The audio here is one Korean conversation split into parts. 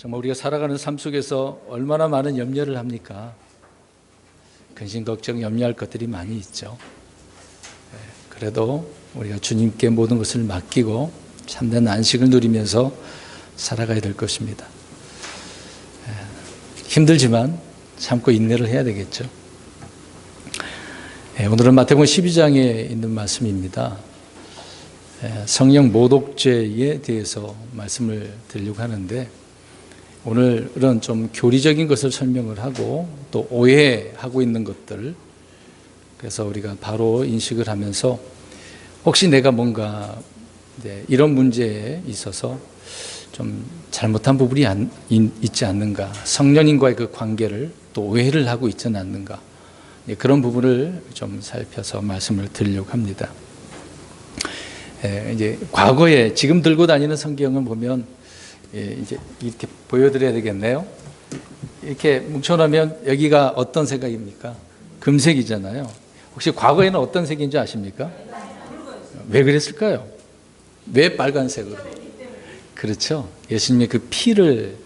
정말 우리가 살아가는 삶 속에서 얼마나 많은 염려를 합니까? 근심, 걱정, 염려할 것들이 많이 있죠. 그래도 우리가 주님께 모든 것을 맡기고 참된 안식을 누리면서 살아가야 될 것입니다. 힘들지만 참고 인내를 해야 되겠죠. 오늘은 마태복음 12장에 있는 말씀입니다. 성령 모독죄에 대해서 말씀을 드리려고 하는데, 오늘은 좀 교리적인 것을 설명을 하고 또 오해하고 있는 것들, 그래서 우리가 바로 인식을 하면서 혹시 내가 뭔가 이런 문제에 있어서 좀 잘못한 부분이 있지 않는가, 성령님과의 그 관계를 또 오해를 하고 있지는 않는가, 그런 부분을 좀 살펴서 말씀을 드리려고 합니다. 이제 과거에 지금 들고 다니는 성경을 보면 이제 이렇게 보여드려야 되겠네요. 이렇게 뭉쳐놓으면 여기가 어떤 색입니까? 금색이잖아요. 혹시 과거에는 어떤 색인지 아십니까? 왜 그랬을까요? 왜 빨간색으로? 그렇죠. 예수님의 그 피를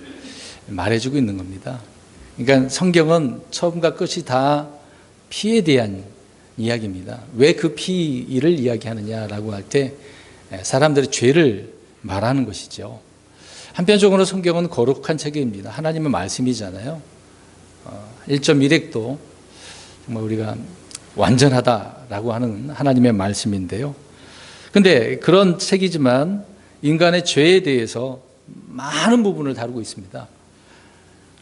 말해주고 있는 겁니다. 그러니까 성경은 처음과 끝이 다 피에 대한 이야기입니다. 왜 그 피를 이야기하느냐라고 할 때 사람들의 죄를 말하는 것이죠. 한편적으로 성경은 거룩한 책입니다. 하나님의 말씀이잖아요. 1.1핵도 정말 우리가 완전하다라고 하는 하나님의 말씀인데요. 근데 그런 책이지만 인간의 죄에 대해서 많은 부분을 다루고 있습니다.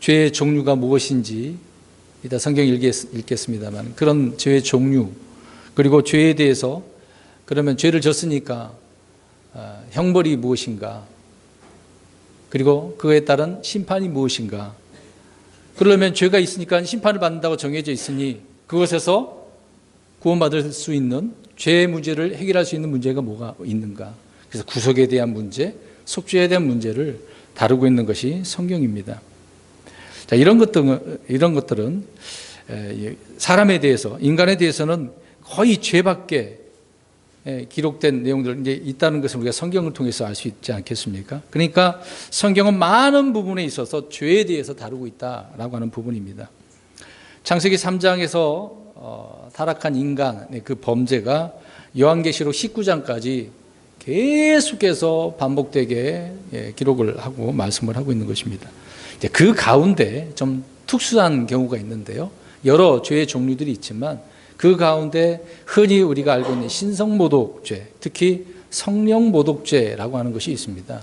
죄의 종류가 무엇인지 이따 성경 읽겠습니다만, 그런 죄의 종류, 그리고 죄에 대해서, 그러면 죄를 졌으니까 형벌이 무엇인가, 그리고 그에 따른 심판이 무엇인가. 그러려면 죄가 있으니까 심판을 받는다고 정해져 있으니 그것에서 구원받을 수 있는 죄의 문제를 해결할 수 있는 문제가 뭐가 있는가. 그래서 구속에 대한 문제, 속죄에 대한 문제를 다루고 있는 것이 성경입니다. 자, 이런 것들은 사람에 대해서, 인간에 대해서는 거의 죄밖에 기록된 내용들 이제 있다는 것을 우리가 성경을 통해서 알 수 있지 않겠습니까? 그러니까 성경은 많은 부분에 있어서 죄에 대해서 다루고 있다라고 하는 부분입니다. 창세기 3장에서 타락한 인간의 그 범죄가 요한계시록 19장까지 계속해서 반복되게 기록을 하고 말씀을 하고 있는 것입니다. 그 가운데 좀 특수한 경우가 있는데요. 여러 죄의 종류들이 있지만 그 가운데 흔히 우리가 알고 있는 신성모독죄, 특히 성령모독죄라고 하는 것이 있습니다.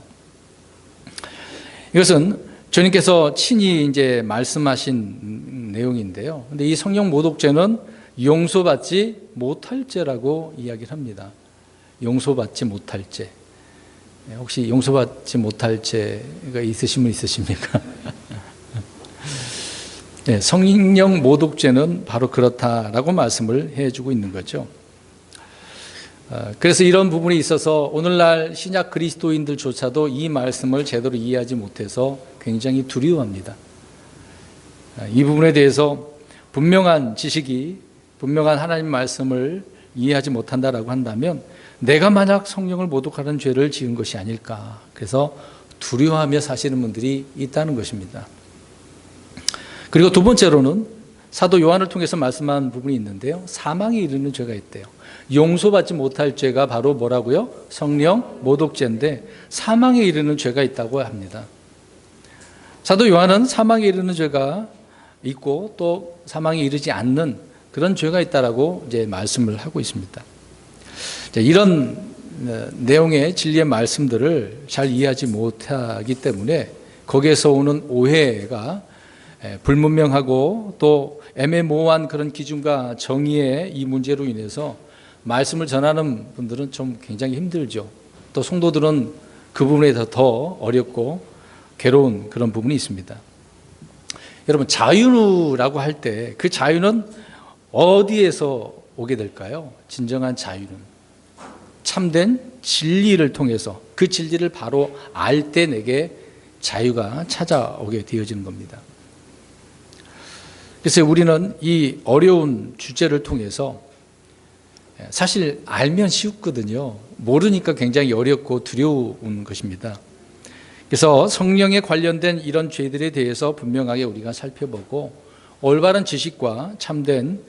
이것은 주님께서 친히 이제 말씀하신 내용인데요. 근데 이 성령모독죄는 용서받지 못할 죄라고 이야기를 합니다. 용서받지 못할 죄. 혹시 용서받지 못할 죄가 있으신 분 있으십니까? 네, 성령 모독죄는 바로 그렇다라고 말씀을 해주고 있는 거죠. 그래서 이런 부분이 있어서 오늘날 신약 그리스도인들조차도 이 말씀을 제대로 이해하지 못해서 굉장히 두려워합니다. 이 부분에 대해서 분명한 지식이, 분명한 하나님 말씀을 이해하지 못한다라고 한다면 내가 만약 성령을 모독하는 죄를 지은 것이 아닐까, 그래서 두려워하며 사시는 분들이 있다는 것입니다. 그리고 두 번째로는 사도 요한을 통해서 말씀한 부분이 있는데요. 사망에 이르는 죄가 있대요. 용서받지 못할 죄가 바로 뭐라고요? 성령 모독죄인데 사망에 이르는 죄가 있다고 합니다. 사도 요한은 사망에 이르는 죄가 있고 또 사망에 이르지 않는 그런 죄가 있다라고 이제 말씀을 하고 있습니다. 이런 내용의 진리의 말씀들을 잘 이해하지 못하기 때문에 거기에서 오는 오해가 불분명하고 또 애매모호한 그런 기준과 정의의 이 문제로 인해서 말씀을 전하는 분들은 좀 굉장히 힘들죠. 또 성도들은 그 부분에 더 어렵고 괴로운 그런 부분이 있습니다. 여러분, 자유라고 할 때 그 자유는 어디에서 오게 될까요? 진정한 자유는 참된 진리를 통해서, 그 진리를 바로 알 때 내게 자유가 찾아오게 되어지는 겁니다. 그래서 우리는 이 어려운 주제를 통해서, 사실 알면 쉽거든요. 모르니까 굉장히 어렵고 두려운 것입니다. 그래서 성령에 관련된 이런 죄들에 대해서 분명하게 우리가 살펴보고 올바른 지식과 참된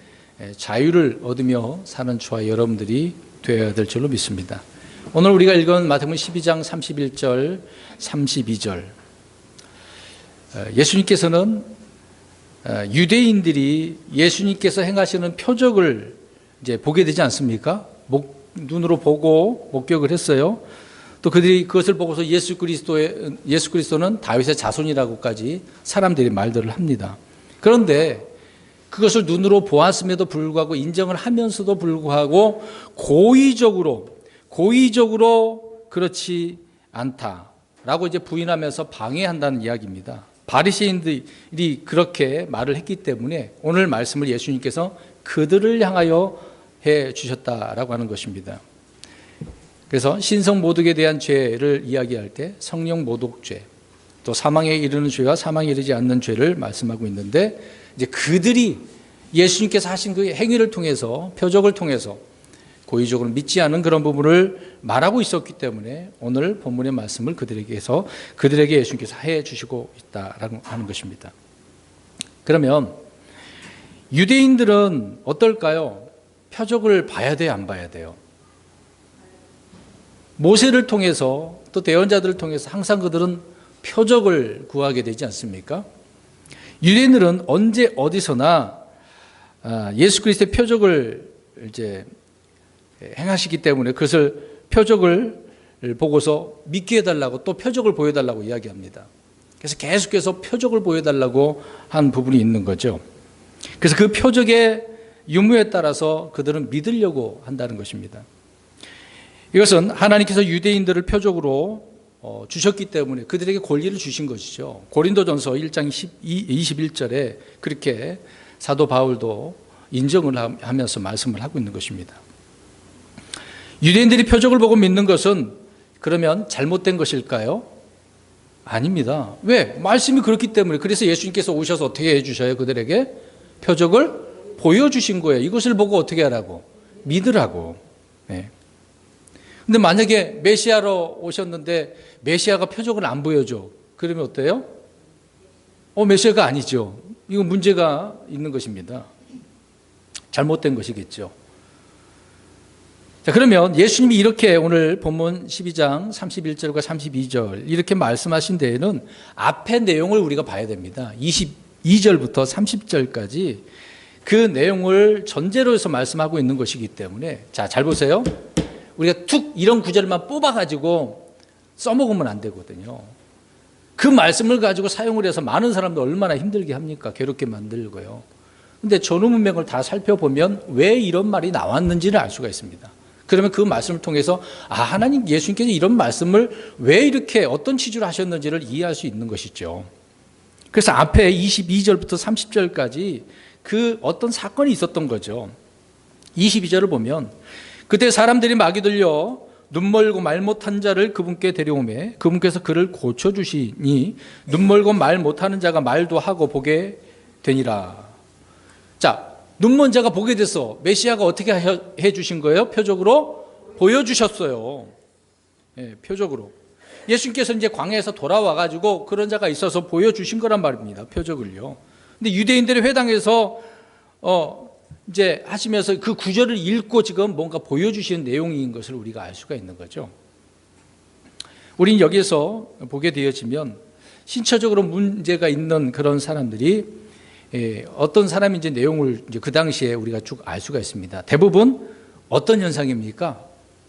자유를 얻으며 사는 저와 여러분들이 되어야 될 줄로 믿습니다. 오늘 우리가 읽은 마태복음 12장 31절, 32절. 예수님께서는 유대인들이 예수님께서 행하시는 표적을 이제 보게 되지 않습니까? 눈으로 보고 목격을 했어요. 또 그들이 그것을 보고서 예수 그리스도는 다윗의 자손이라고까지 사람들이 말들을 합니다. 그런데 그것을 눈으로 보았음에도 불구하고 인정을 하면서도 불구하고 고의적으로 그렇지 않다라고 이제 부인하면서 방해한다는 이야기입니다. 바리새인들이 그렇게 말을 했기 때문에 오늘 말씀을 예수님께서 그들을 향하여 해 주셨다라고 하는 것입니다. 그래서 신성 모독에 대한 죄를 이야기할 때 성령 모독죄, 또 사망에 이르는 죄와 사망에 이르지 않는 죄를 말씀하고 있는데, 이제 그들이 예수님께서 하신 그 행위를 통해서, 표적을 통해서 고의적으로 믿지 않은 그런 부분을 말하고 있었기 때문에 오늘 본문의 말씀을 그들에게 예수님께서 해 주시고 있다라고 하는 것입니다. 그러면 유대인들은 어떨까요? 표적을 봐야 돼요, 안 봐야 돼요? 모세를 통해서 또 대언자들을 통해서 항상 그들은 표적을 구하게 되지 않습니까? 유대인들은 언제 어디서나 예수 그리스도의 표적을 이제 행하시기 때문에 그것을 표적을 보고서 믿게 해달라고, 또 표적을 보여달라고 이야기합니다. 그래서 계속해서 표적을 보여달라고 한 부분이 있는 거죠. 그래서 그 표적의 유무에 따라서 그들은 믿으려고 한다는 것입니다. 이것은 하나님께서 유대인들을 표적으로 주셨기 때문에 그들에게 권리를 주신 것이죠. 고린도전서 1장 21절에 그렇게 사도 바울도 인정을 하면서 말씀을 하고 있는 것입니다. 유대인들이 표적을 보고 믿는 것은 그러면 잘못된 것일까요? 아닙니다. 왜? 말씀이 그렇기 때문에. 그래서 예수님께서 오셔서 어떻게 해주셔요? 그들에게 표적을 보여주신 거예요. 이것을 보고 어떻게 하라고? 믿으라고. 네. 근데 만약에 메시아로 오셨는데 메시아가 표적을 안 보여줘. 그러면 어때요? 메시아가 아니죠. 이건 문제가 있는 것입니다. 잘못된 것이겠죠. 자, 그러면 예수님이 이렇게 오늘 본문 12장 31절과 32절 이렇게 말씀하신 데에는 앞의 내용을 우리가 봐야 됩니다. 22절부터 30절까지 그 내용을 전제로 해서 말씀하고 있는 것이기 때문에, 자, 잘 보세요. 우리가 툭 이런 구절만 뽑아가지고 써먹으면 안 되거든요. 그 말씀을 가지고 사용을 해서 많은 사람들 얼마나 힘들게 합니까? 괴롭게 만들고요. 근데 전후 문맥을 다 살펴보면 왜 이런 말이 나왔는지를 알 수가 있습니다. 그러면 그 말씀을 통해서 하나님, 예수님께서 이런 말씀을 왜 이렇게 어떤 취지로 하셨는지를 이해할 수 있는 것이죠. 그래서 앞에 22절부터 30절까지 그 어떤 사건이 있었던 거죠. 22절을 보면 그때 사람들이 마귀 들려 눈 멀고 말 못한 자를 그분께 데려오매 그분께서 그를 고쳐주시니 눈 멀고 말 못하는 자가 말도 하고 보게 되니라. 자, 눈먼 자가 보게 돼서 메시아가 어떻게 해 주신 거예요? 표적으로 보여주셨어요. 네, 표적으로. 예수님께서 이제 광야에서 돌아와가지고 그런 자가 있어서 보여주신 거란 말입니다. 표적을요. 근데 유대인들의 회당에서 이제 하시면서 그 구절을 읽고 지금 뭔가 보여주시는 내용인 것을 우리가 알 수가 있는 거죠. 우린 여기서 보게 되어지면 신처적으로 문제가 있는 그런 사람들이 어떤 사람인지 내용을 이제 그 당시에 우리가 쭉 알 수가 있습니다. 대부분 어떤 현상입니까?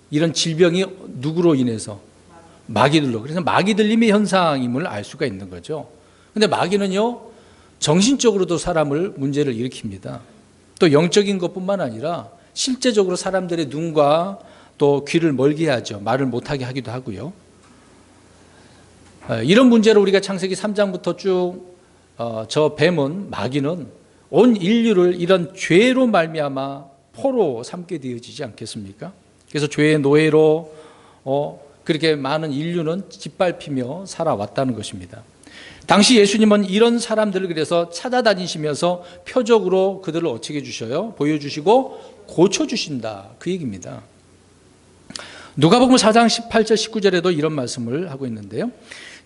이런 질병이 누구로 인해서? 마귀들로. 그래서 마귀 들림의 현상임을 알 수가 있는 거죠. 근데 마귀는요, 정신적으로도 사람을 문제를 일으킵니다. 또 영적인 것뿐만 아니라 실제적으로 사람들의 눈과 또 귀를 멀게 하죠. 말을 못하게 하기도 하고요. 이런 문제를 우리가 창세기 3장부터 쭉 저 뱀은, 마귀는 온 인류를 이런 죄로 말미암아 포로 삼게 되어지지 않겠습니까? 그래서 죄의 노예로 그렇게 많은 인류는 짓밟히며 살아왔다는 것입니다. 당시 예수님은 이런 사람들을 그래서 찾아다니시면서 표적으로 그들을 어떻게 해주셔요? 보여주시고 고쳐주신다, 그 얘기입니다. 누가복음 4장 18절 19절에도 이런 말씀을 하고 있는데요.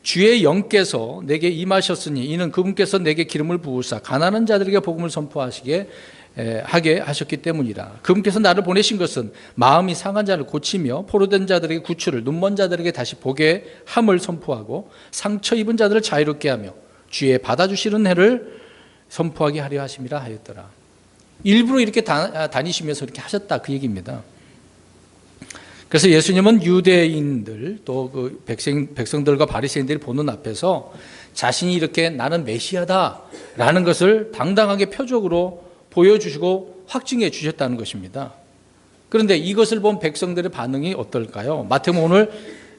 주의 영께서 내게 임하셨으니 이는 그분께서 내게 기름을 부으사 가난한 자들에게 복음을 선포하시게 하게 하셨기 때문이라. 그분께서 나를 보내신 것은 마음이 상한 자를 고치며 포로된 자들에게 구출을, 눈먼 자들에게 다시 보게 함을 선포하고 상처 입은 자들을 자유롭게 하며 주의 받아주시는 해를 선포하게 하려 하심이라 하였더라. 일부러 이렇게 다니시면서 이렇게 하셨다, 그 얘기입니다. 그래서 예수님은 유대인들 또 그 백성들과 바리새인들이 보는 앞에서 자신이 이렇게 나는 메시아다라는 것을 당당하게 표적으로 보여주시고 확증해 주셨다는 것입니다. 그런데 이것을 본 백성들의 반응이 어떨까요? 마태복음 오늘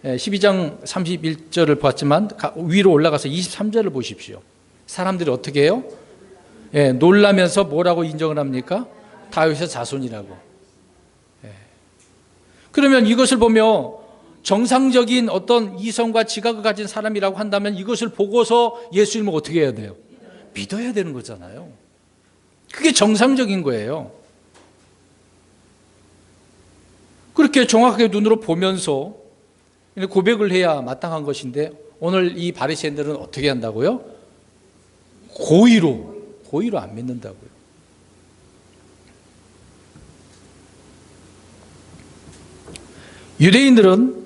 12장 31절을 보았지만 위로 올라가서 23절을 보십시오. 사람들이 어떻게 해요? 놀라면서 뭐라고 인정을 합니까? 다윗의 자손이라고. 그러면 이것을 보며 정상적인 어떤 이성과 지각을 가진 사람이라고 한다면 이것을 보고서 예수님을 어떻게 해야 돼요? 믿어야 되는 거잖아요. 그게 정상적인 거예요. 그렇게 정확하게 눈으로 보면서 고백을 해야 마땅한 것인데 오늘 이 바리새인들은 어떻게 한다고요? 고의로 안 믿는다고요. 유대인들은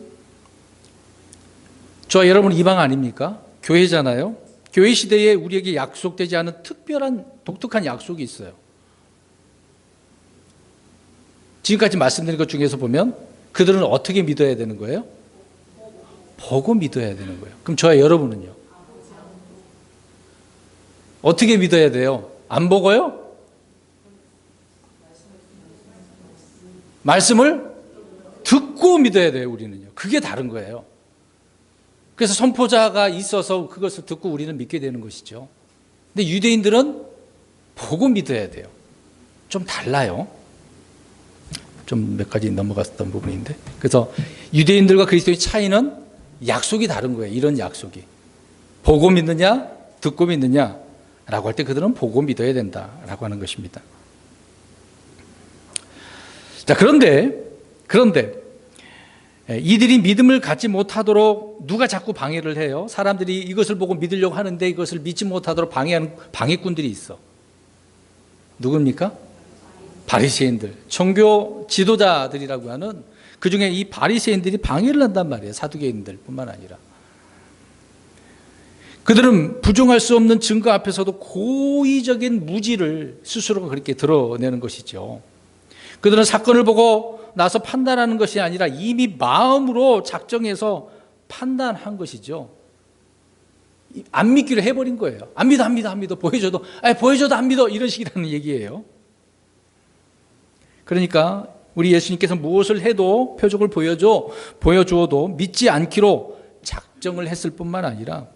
저와 여러분 이방 아닙니까? 교회잖아요. 교회 시대에 우리에게 약속되지 않은 특별한 독특한 약속이 있어요. 지금까지 말씀드린 것 중에서 보면 그들은 어떻게 믿어야 되는 거예요? 보고 믿어야 되는 거예요. 그럼 저와 여러분은요? 어떻게 믿어야 돼요? 안 보고요? 말씀을 듣고 믿어야 돼요, 우리는요. 그게 다른 거예요. 그래서 선포자가 있어서 그것을 듣고 우리는 믿게 되는 것이죠. 근데 유대인들은 보고 믿어야 돼요. 좀 달라요. 좀 몇 가지 넘어갔던 부분인데. 그래서 유대인들과 그리스도의 차이는 약속이 다른 거예요. 이런 약속이. 보고 믿느냐, 듣고 믿느냐 라고 할 때 그들은 보고 믿어야 된다라고 하는 것입니다. 자, 그런데 이들이 믿음을 갖지 못하도록 누가 자꾸 방해를 해요? 사람들이 이것을 보고 믿으려고 하는데 이것을 믿지 못하도록 방해하는 방해꾼들이 있어. 누굽니까? 바리새인들, 종교 지도자들이라고 하는 그중에 이 바리새인들이 방해를 한단 말이에요. 사두개인들 뿐만 아니라. 그들은 부정할 수 없는 증거 앞에서도 고의적인 무지를 스스로 그렇게 드러내는 것이죠. 그들은 사건을 보고 나서 판단하는 것이 아니라 이미 마음으로 작정해서 판단한 것이죠. 안 믿기로 해버린 거예요. 안 믿어. 보여줘도 안 믿어. 이런 식이라는 얘기예요. 그러니까 우리 예수님께서 무엇을 해도 표적을 보여주어도 믿지 않기로 작정을 했을 뿐만 아니라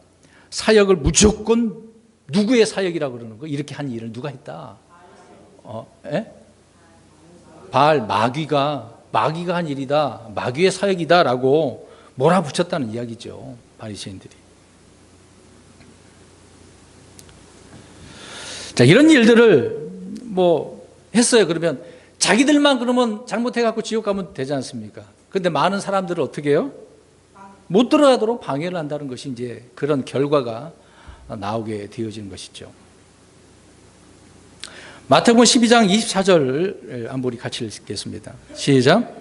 사역을 무조건 누구의 사역이라고 그러는 거예요? 이렇게 한 일을 누가 했다? 바알, 마귀가 한 일이다. 마귀의 사역이다라고 몰아붙였다는 이야기죠. 바리새인들이. 자, 이런 일들을 했어요. 그러면 자기들만 그러면 잘못해갖고 지옥 가면 되지 않습니까? 그런데 많은 사람들을 어떻게 해요? 못 들어가도록 방해를 한다는 것이 이제 그런 결과가 나오게 되어지는 것이죠. 마태복음 12장 24절을 한번 우리 같이 읽겠습니다. 시작.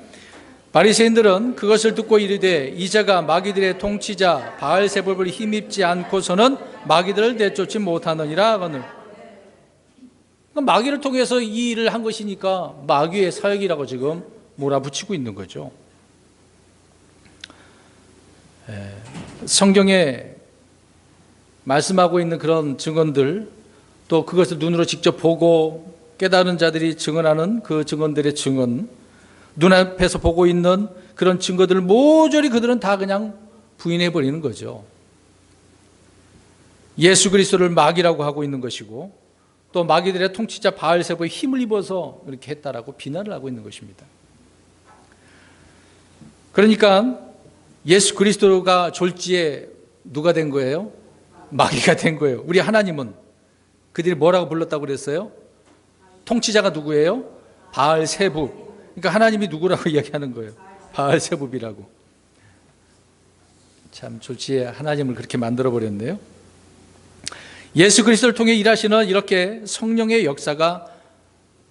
바리새인들은 그것을 듣고 이르되 이자가 마귀들의 통치자 바알세불을 힘입지 않고서는 마귀들을 내쫓지 못하느니라 하거늘. 마귀를 통해서 이 일을 한 것이니까 마귀의 사역이라고 지금 몰아붙이고 있는 거죠. 성경에 말씀하고 있는 그런 증언들, 또 그것을 눈으로 직접 보고 깨달은 자들이 증언하는 그 증언들의 증언, 눈앞에서 보고 있는 그런 증거들을 모조리 그들은 다 그냥 부인해버리는 거죠. 예수 그리스도를 마귀라고 하고 있는 것이고 또 마귀들의 통치자 바알세부에 힘을 입어서 그렇게 했다라고 비난을 하고 있는 것입니다. 그러니까 예수 그리스도가 졸지에 누가 된 거예요? 마귀가 된 거예요. 우리 하나님은 그들이 뭐라고 불렀다고 그랬어요? 통치자가 누구예요? 바알세부. 그러니까 하나님이 누구라고 이야기하는 거예요? 바알세부이라고. 참 졸지에 하나님을 그렇게 만들어 버렸네요. 예수 그리스도를 통해 일하시는 이렇게 성령의 역사가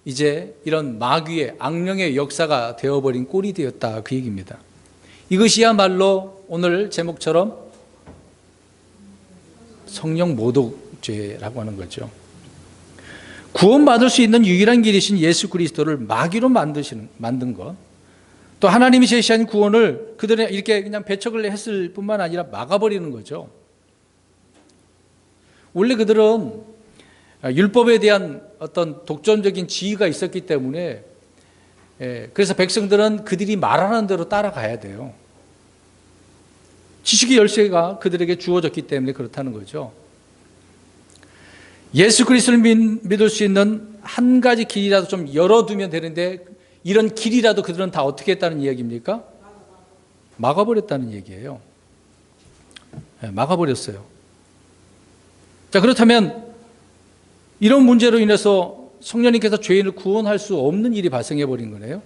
이제 이런 마귀의 악령의 역사가 되어버린 꼴이 되었다, 그 얘기입니다. 이것이야말로 오늘 제목처럼 성령 모독죄라고 하는 거죠. 구원받을 수 있는 유일한 길이신 예수 그리스도를 마귀로 만든 것, 또 하나님이 제시한 구원을 그들은 이렇게 그냥 배척을 했을 뿐만 아니라 막아버리는 거죠. 원래 그들은 율법에 대한 어떤 독점적인 지위가 있었기 때문에, 그래서 백성들은 그들이 말하는 대로 따라가야 돼요. 지식의 열쇠가 그들에게 주어졌기 때문에 그렇다는 거죠. 예수 그리스도를 믿을 수 있는 한 가지 길이라도 좀 열어두면 되는데, 이런 길이라도 그들은 다 어떻게 했다는 이야기입니까? 막아버렸다는 얘기예요. 막아버렸어요. 자, 그렇다면 이런 문제로 인해서 성령님께서 죄인을 구원할 수 없는 일이 발생해 버린 거네요.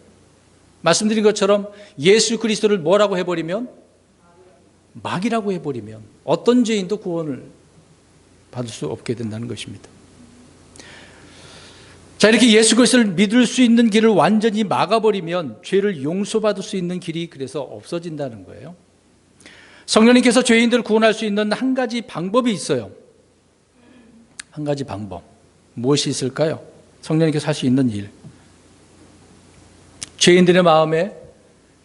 말씀드린 것처럼 예수 그리스도를 뭐라고 해버리면, 막이라고 해버리면 어떤 죄인도 구원을 받을 수 없게 된다는 것입니다. 자, 이렇게 예수 그리스도를 믿을 수 있는 길을 완전히 막아버리면 죄를 용서받을 수 있는 길이 그래서 없어진다는 거예요. 성령님께서 죄인들을 구원할 수 있는 한 가지 방법이 있어요. 한 가지 방법. 무엇이 있을까요? 성령님께서 할 수 있는 일. 죄인들의 마음에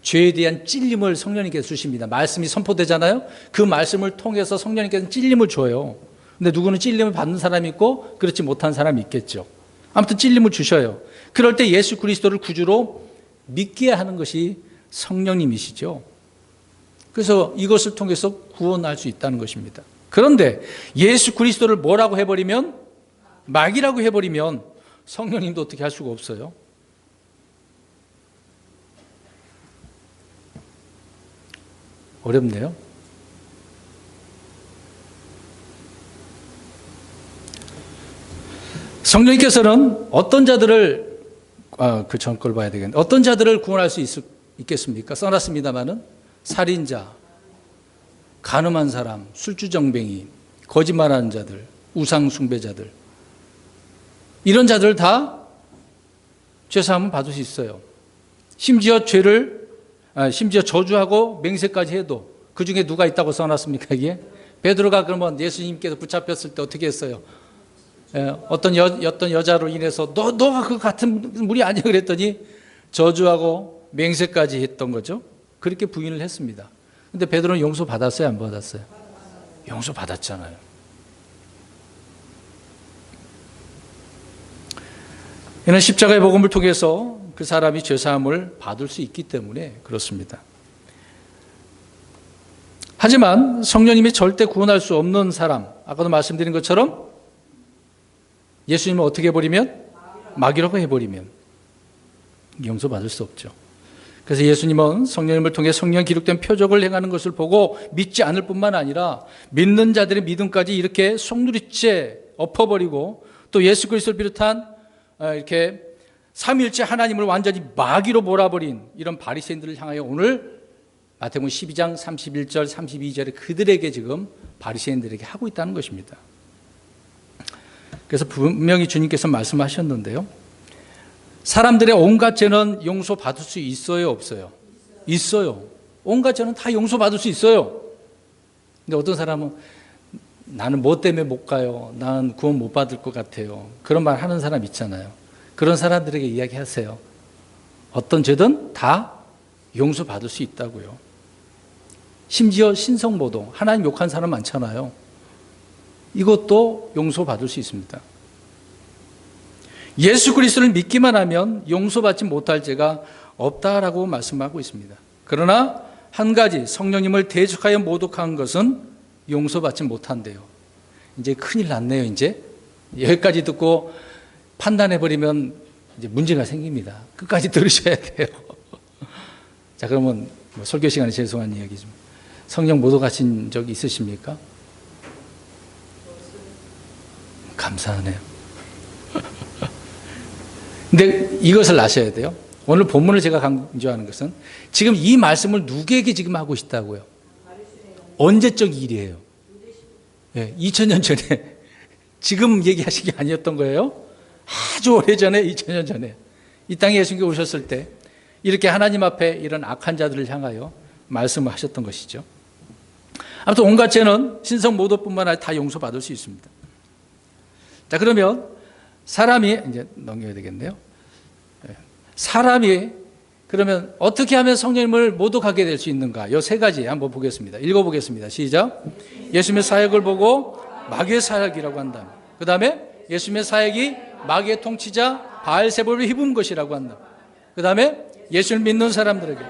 죄에 대한 찔림을 성령님께서 주십니다. 말씀이 선포되잖아요. 그 말씀을 통해서 성령님께서 찔림을 줘요. 근데 누구는 찔림을 받는 사람이 있고 그렇지 못한 사람이 있겠죠. 아무튼 찔림을 주셔요. 그럴 때 예수 그리스도를 구주로 믿게 하는 것이 성령님이시죠. 그래서 이것을 통해서 구원할 수 있다는 것입니다. 그런데 예수 그리스도를 뭐라고 해버리면, 막이라고 해버리면 성령님도 어떻게 할 수가 없어요. 어렵네요. 성령님께서는 어떤 자들을, 그 전 걸 봐야 되겠네. 어떤 자들을 구원할 수 있겠습니까? 써놨습니다마는 살인자, 간음한 사람, 술주정뱅이, 거짓말하는 자들, 우상숭배자들, 이런 자들 다 죄사함을 받을 수 있어요. 심지어 저주하고 맹세까지 해도 그 중에 누가 있다고 써놨습니까? 이게 베드로가 그러면 예수님께서 붙잡혔을 때 어떻게 했어요? 어떤 여자로 인해서 너가 그 같은 무리 아니야 그랬더니 저주하고 맹세까지 했던 거죠. 그렇게 부인을 했습니다. 근데 베드로는 용서 받았어요, 안 받았어요? 용서 받았잖아요. 이는 십자가의 복음을 통해서 그 사람이 죄사함을 받을 수 있기 때문에 그렇습니다. 하지만 성령님이 절대 구원할 수 없는 사람, 아까도 말씀드린 것처럼 예수님을 어떻게 해버리면? 막이라고 해버리면 용서받을 수 없죠. 그래서 예수님은 성령님을 통해 성령 기록된 표적을 행하는 것을 보고 믿지 않을 뿐만 아니라 믿는 자들의 믿음까지 이렇게 송두리째 엎어버리고, 또 예수 그리스도를 비롯한 이렇게 삼위일체 하나님을 완전히 마귀로 몰아버린 이런 바리새인들을 향하여 오늘 마태복음 12장 31절 32절에 그들에게 지금 바리새인들에게 하고 있다는 것입니다. 그래서 분명히 주님께서 말씀하셨는데요. 사람들의 온갖 죄는 용서받을 수 있어요, 없어요? 있어요. 온갖 죄는 다 용서받을 수 있어요. 근데 어떤 사람은 나는 뭐 때문에 못 가요? 나는 구원 못 받을 것 같아요. 그런 말 하는 사람 있잖아요. 그런 사람들에게 이야기하세요. 어떤 죄든 다 용서받을 수 있다고요. 심지어 신성모독, 하나님 욕한 사람 많잖아요. 이것도 용서받을 수 있습니다. 예수 그리스도를 믿기만 하면 용서받지 못할 죄가 없다라고 말씀하고 있습니다. 그러나 한 가지, 성령님을 대적하여 모독한 것은 용서받지 못한대요. 이제 큰일 났네요. 이제 여기까지 듣고 판단해버리면 이제 문제가 생깁니다. 끝까지 들으셔야 돼요. 자, 그러면 설교 시간에 죄송한 이야기 좀. 성령 모독하신 적 있으십니까? 감사하네요. 근데 이것을 아셔야 돼요. 오늘 본문을 제가 강조하는 것은 지금 이 말씀을 누구에게 지금 하고 싶다고요? 언제적 일이에요? 2000년 전에. 지금 얘기하신 게 아니었던 거예요. 아주 오래전에, 2000년 전에 이 땅에 예수님께 오셨을 때 이렇게 하나님 앞에 이런 악한 자들을 향하여 말씀을 하셨던 것이죠. 아무튼 온갖 죄는 신성 모독뿐만 아니라 다 용서받을 수 있습니다. 자, 그러면 사람이 이제 넘겨야 되겠네요. 사람이 그러면 어떻게 하면 성령님을 모독하게 될 수 있는가? 이 세 가지 한번 보겠습니다. 읽어보겠습니다. 시작. 예수님의 사역을 보고 마귀의 사역이라고 한다. 그 다음에 예수님의 사역이 마귀의 통치자 바알세불을 휘둔 것이라고 한다. 그 다음에 예수를 믿는 사람들에게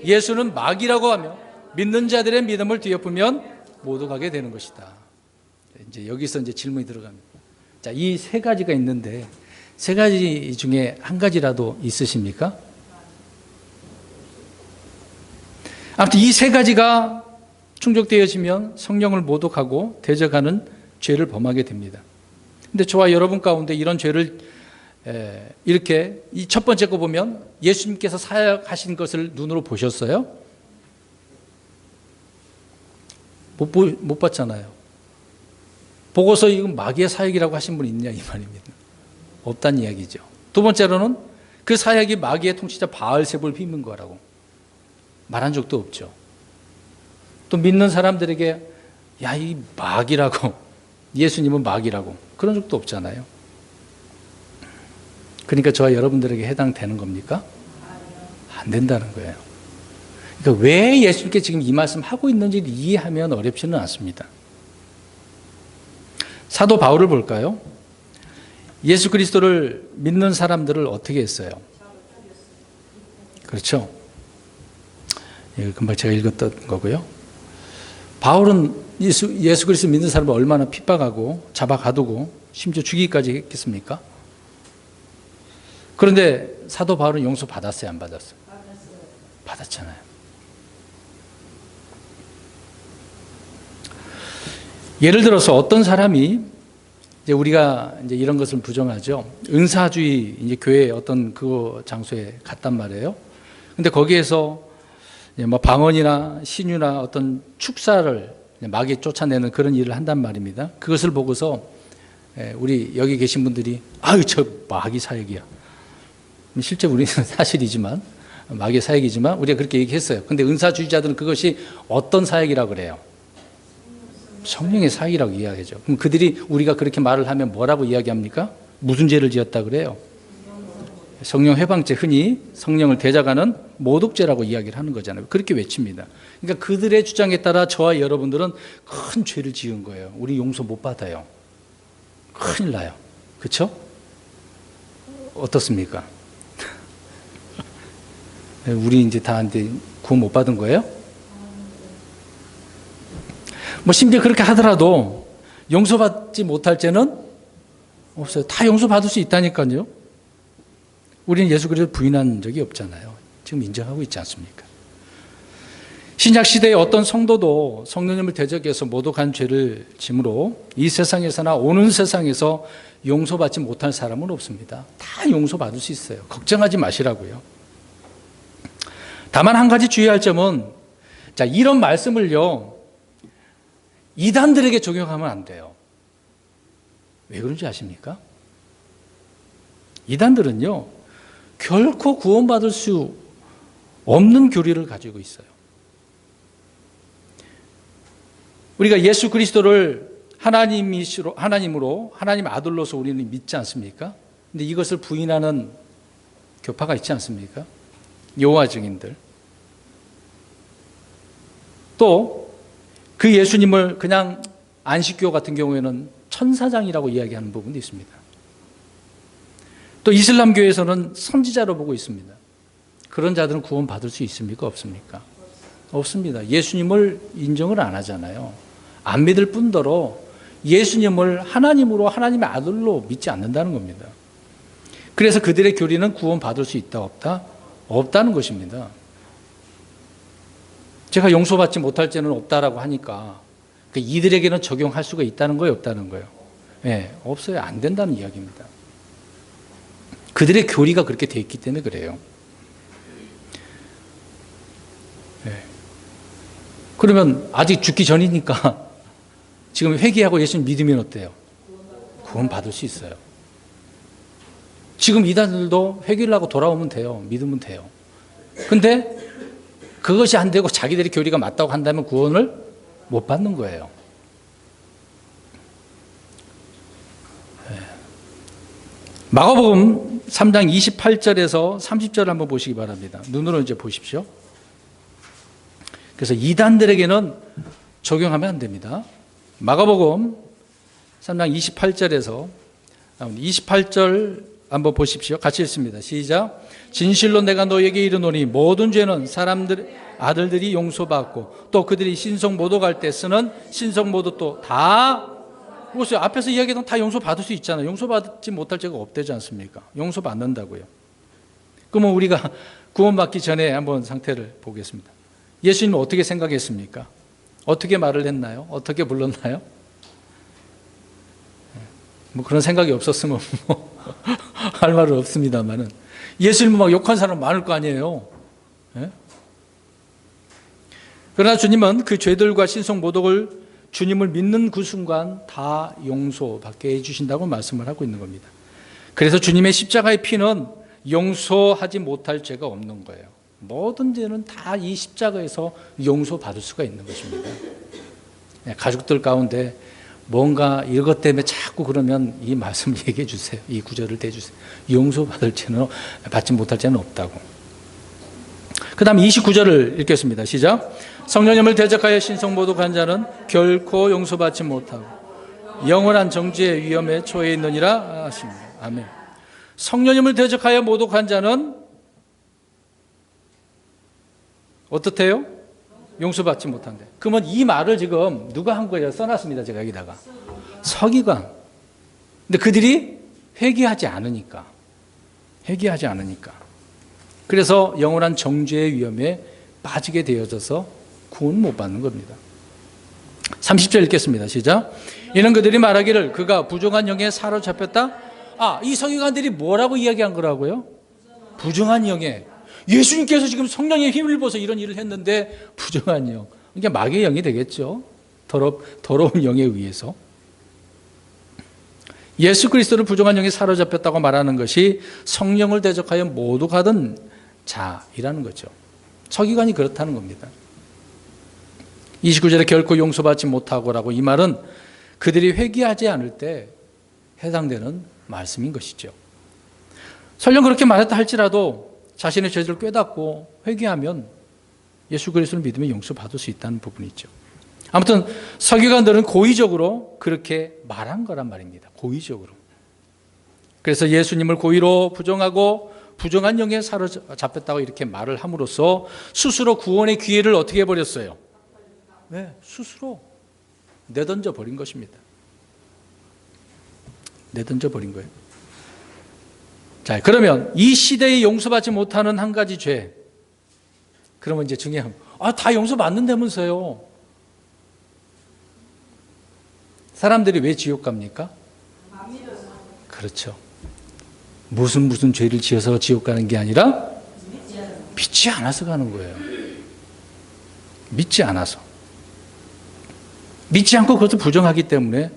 예수는 마귀라고 하며 믿는 자들의 믿음을 뒤엎으면 모독하게 되는 것이다. 이제 여기서 이제 질문이 들어갑니다. 자, 이 세 가지가 있는데 세 가지 중에 한 가지라도 있으십니까? 아무튼 이 세 가지가 충족되어지면 성령을 모독하고 대적하는 죄를 범하게 됩니다. 근데 저와 여러분 가운데 이런 죄를 이렇게 이 첫 번째 거 보면 예수님께서 사역하신 것을 눈으로 보셨어요? 못 봤잖아요. 보고서 이건 마귀의 사역이라고 하신 분이 있냐 이 말입니다. 없다는 이야기죠. 두 번째로는 그 사역이 마귀의 통치자 바알세불을 휘는 거라고 말한 적도 없죠. 또 믿는 사람들에게 야, 이 마귀라고, 예수님은 마귀라고 그런 적도 없잖아요. 그러니까 저와 여러분들에게 해당되는 겁니까? 안 된다는 거예요. 그러니까 왜 예수님께 지금 이 말씀 하고 있는지를 이해하면 어렵지는 않습니다. 사도 바울을 볼까요? 예수 그리스도를 믿는 사람들을 어떻게 했어요? 그렇죠. 금방 제가 읽었던 거고요. 바울은 예수 그리스도 믿는 사람을 얼마나 핍박하고 잡아가두고 심지어 죽이기까지 했겠습니까? 그런데 사도 바울은 용서 받았어요, 안 받았어요? 받았잖아요. 예를 들어서 어떤 사람이 이제 우리가 이제 이런 것을 부정하죠. 은사주의 이제 교회 어떤 그 장소에 갔단 말이에요. 근데 거기에서 뭐 방언이나 신유나 어떤 축사를 마귀 쫓아내는 그런 일을 한단 말입니다. 그것을 보고서 우리 여기 계신 분들이 아유 저 마귀 사역이야. 실제 우리는 사실이지만 마귀 사역이지만 우리가 그렇게 얘기했어요. 근데 은사주의자들은 그것이 어떤 사역이라고 그래요? 성령의 사역이라고 이야기하죠. 그럼 그들이 우리가 그렇게 말을 하면 뭐라고 이야기합니까? 무슨 죄를 지었다 그래요? 성령 회방죄, 흔히 성령을 대적하는 모독죄라고 이야기를 하는 거잖아요. 그렇게 외칩니다. 그러니까 그들의 주장에 따라 저와 여러분들은 큰 죄를 지은 거예요. 우리 용서 못 받아요. 큰일 나요. 그렇죠? 어떻습니까? 우리 이제 다 구원 못 받은 거예요? 뭐 심지어 그렇게 하더라도 용서받지 못할 죄는 없어요. 다 용서받을 수 있다니까요. 우리는 예수 그리스도를 부인한 적이 없잖아요. 지금 인정하고 있지 않습니까? 신약 시대의 어떤 성도도 성령님을 대적해서 모독한 죄를 짐으로 이 세상에서나 오는 세상에서 용서받지 못할 사람은 없습니다. 다 용서받을 수 있어요. 걱정하지 마시라고요. 다만 한 가지 주의할 점은 자, 이런 말씀을요 이단들에게 적용하면 안 돼요. 왜 그런지 아십니까? 이단들은요 결코 구원받을 수 없는 교리를 가지고 있어요. 우리가 예수 그리스도를 하나님으로 하나님 아들로서 우리는 믿지 않습니까? 근데 이것을 부인하는 교파가 있지 않습니까? 여호와 증인들. 또 그 예수님을 그냥 안식교 같은 경우에는 천사장이라고 이야기하는 부분도 있습니다. 또 이슬람교에서는 선지자로 보고 있습니다. 그런 자들은 구원받을 수 있습니까? 없습니까? 없습니다. 예수님을 인정을 안 하잖아요. 안 믿을 뿐더러 예수님을 하나님으로 하나님의 아들로 믿지 않는다는 겁니다. 그래서 그들의 교리는 구원받을 수 있다 없다? 없다는 것입니다. 제가 용서받지 못할 죄는 없다라고 하니까 이들에게는 적용할 수가 있다는 거예요, 없다는 거예요? 네, 없어요. 안 된다는 이야기입니다. 그들의 교리가 그렇게 돼 있기 때문에 그래요. 네. 그러면 아직 죽기 전이니까 지금 회개하고 예수님 믿으면 어때요? 구원 받을 수 있어요. 지금 이단들도 회개를 하고 돌아오면 돼요. 믿으면 돼요. 근데 그것이 안 되고 자기들이 교리가 맞다고 한다면 구원을 못 받는 거예요. 마가복음 3장 28절에서 30절 한번 보시기 바랍니다. 눈으로 이제 보십시오. 그래서 이단들에게는 적용하면 안 됩니다. 마가복음 3장 28절에서 28절 한번 보십시오. 같이 읽습니다. 시작. 진실로 내가 너에게 이르노니 모든 죄는 아들들이 용서받고 또 그들이 신성 모독할 때 쓰는 신성 모독도 다 보세요. 앞에서 이야기했던 다 용서받을 수 있잖아요. 용서받지 못할 죄가 없다지 않습니까? 용서받는다고요. 그러면 우리가 구원받기 전에 한번 상태를 보겠습니다. 예수님은 어떻게 생각했습니까? 어떻게 말을 했나요? 어떻게 불렀나요? 뭐 그런 생각이 없었으면 할 말은 없습니다만은 예수님은 막 욕한 사람 많을 거 아니에요. 예? 그러나 주님은 그 죄들과 신성 모독을 주님을 믿는 그 순간 다 용서받게 해주신다고 말씀을 하고 있는 겁니다. 그래서 주님의 십자가의 피는 용서하지 못할 죄가 없는 거예요. 모든 죄는 다 이 십자가에서 용서받을 수가 있는 것입니다. 가족들 가운데 뭔가 이것 때문에 자꾸 그러면 이 말씀 얘기해 주세요. 이 구절을 대주세요. 용서받을 죄는 받지 못할 죄는 없다고. 그 다음 29절을 읽겠습니다. 시작. 성령님을 대적하여 신성모독한 자는 결코 용서받지 못하고 영원한 정죄의 위험에 처해 있느니라 하십니다. 아멘. 성령님을 대적하여 모독한 자는 어떻대요? 용서받지 못한대. 그러면 이 말을 지금 누가 한 거예요? 써놨습니다. 제가 여기다가. 서기관. 근데 그들이 회개하지 않으니까. 그래서 영원한 정죄의 위험에 빠지게 되어져서 구원 못 받는 겁니다. 30절 읽겠습니다. 시작. 이는 그들이 말하기를 그가 부정한 영에 사로잡혔다. 이 서기관들이 뭐라고 이야기한 거라고요? 부정한 영에. 예수님께서 지금 성령의 힘을 입어서 이런 일을 했는데 부정한 영. 그러니까 마귀의 영이 되겠죠. 더러운 영에 의해서. 예수 그리스도를 부정한 영에 사로잡혔다고 말하는 것이 성령을 대적하여 모독하던 자이라는 거죠. 서기관이 그렇다는 겁니다. 29절에 결코 용서받지 못하고라고 이 말은 그들이 회개하지 않을 때 해당되는 말씀인 것이죠. 설령 그렇게 말했다 할지라도 자신의 죄를 깨닫고 회개하면 예수 그리스도를 믿으면 용서받을 수 있다는 부분이 있죠. 아무튼 서기관들은 고의적으로 그렇게 말한 거란 말입니다. 고의적으로. 그래서 예수님을 고의로 부정하고 부정한 영에 사로잡혔다고 이렇게 말을 함으로써 스스로 구원의 기회를 어떻게 해버렸어요? 네, 스스로 내던져 버린 것입니다. 내던져 버린 거예요. 자, 그러면 이 시대에 용서받지 못하는 한 가지 죄. 그러면 이제 중요한 다 용서받는다면서요. 사람들이 왜 지옥 갑니까? 그렇죠. 무슨 죄를 지어서 지옥 가는 게 아니라 믿지 않아서 가는 거예요. 믿지 않아서. 믿지 않고 그것을 부정하기 때문에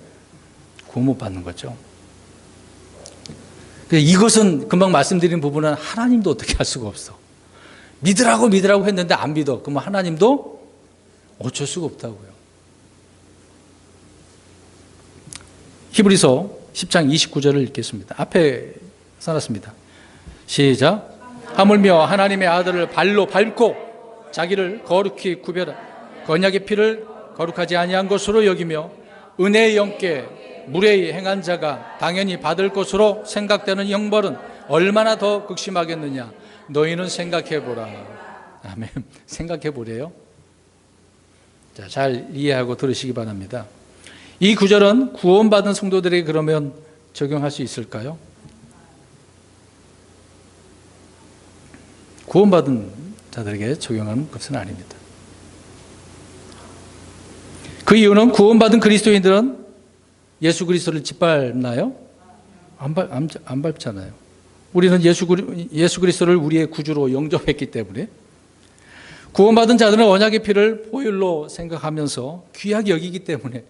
구원 못 받는 거죠. 이것은 금방 말씀드린 부분은 하나님도 어떻게 할 수가 없어. 믿으라고 했는데 안 믿어. 그러면 하나님도 어쩔 수가 없다고요. 히브리서 10장 29절을 읽겠습니다. 앞에 써놨습니다. 시작. 하물며 하나님의 아들을 발로 밟고 자기를 거룩히 구별한 언약의 피를 거룩하지 아니한 것으로 여기며 은혜의 영께 무례히 행한 자가 당연히 받을 것으로 생각되는 형벌은 얼마나 더 극심하겠느냐. 너희는 생각해보라. 아멘. 생각해보래요. 자, 잘 이해하고 들으시기 바랍니다. 이 구절은 구원받은 성도들에게 그러면 적용할 수 있을까요? 구원받은 자들에게 적용하는 것은 아닙니다. 그 이유는 구원받은 그리스도인들은 예수 그리스도를 짓밟나요? 안 밟잖아요. 우리는 예수 그리스도를 우리의 구주로 영접했기 때문에 구원받은 자들은 언약의 피를 보혈로 생각하면서 귀하게 여기기 때문에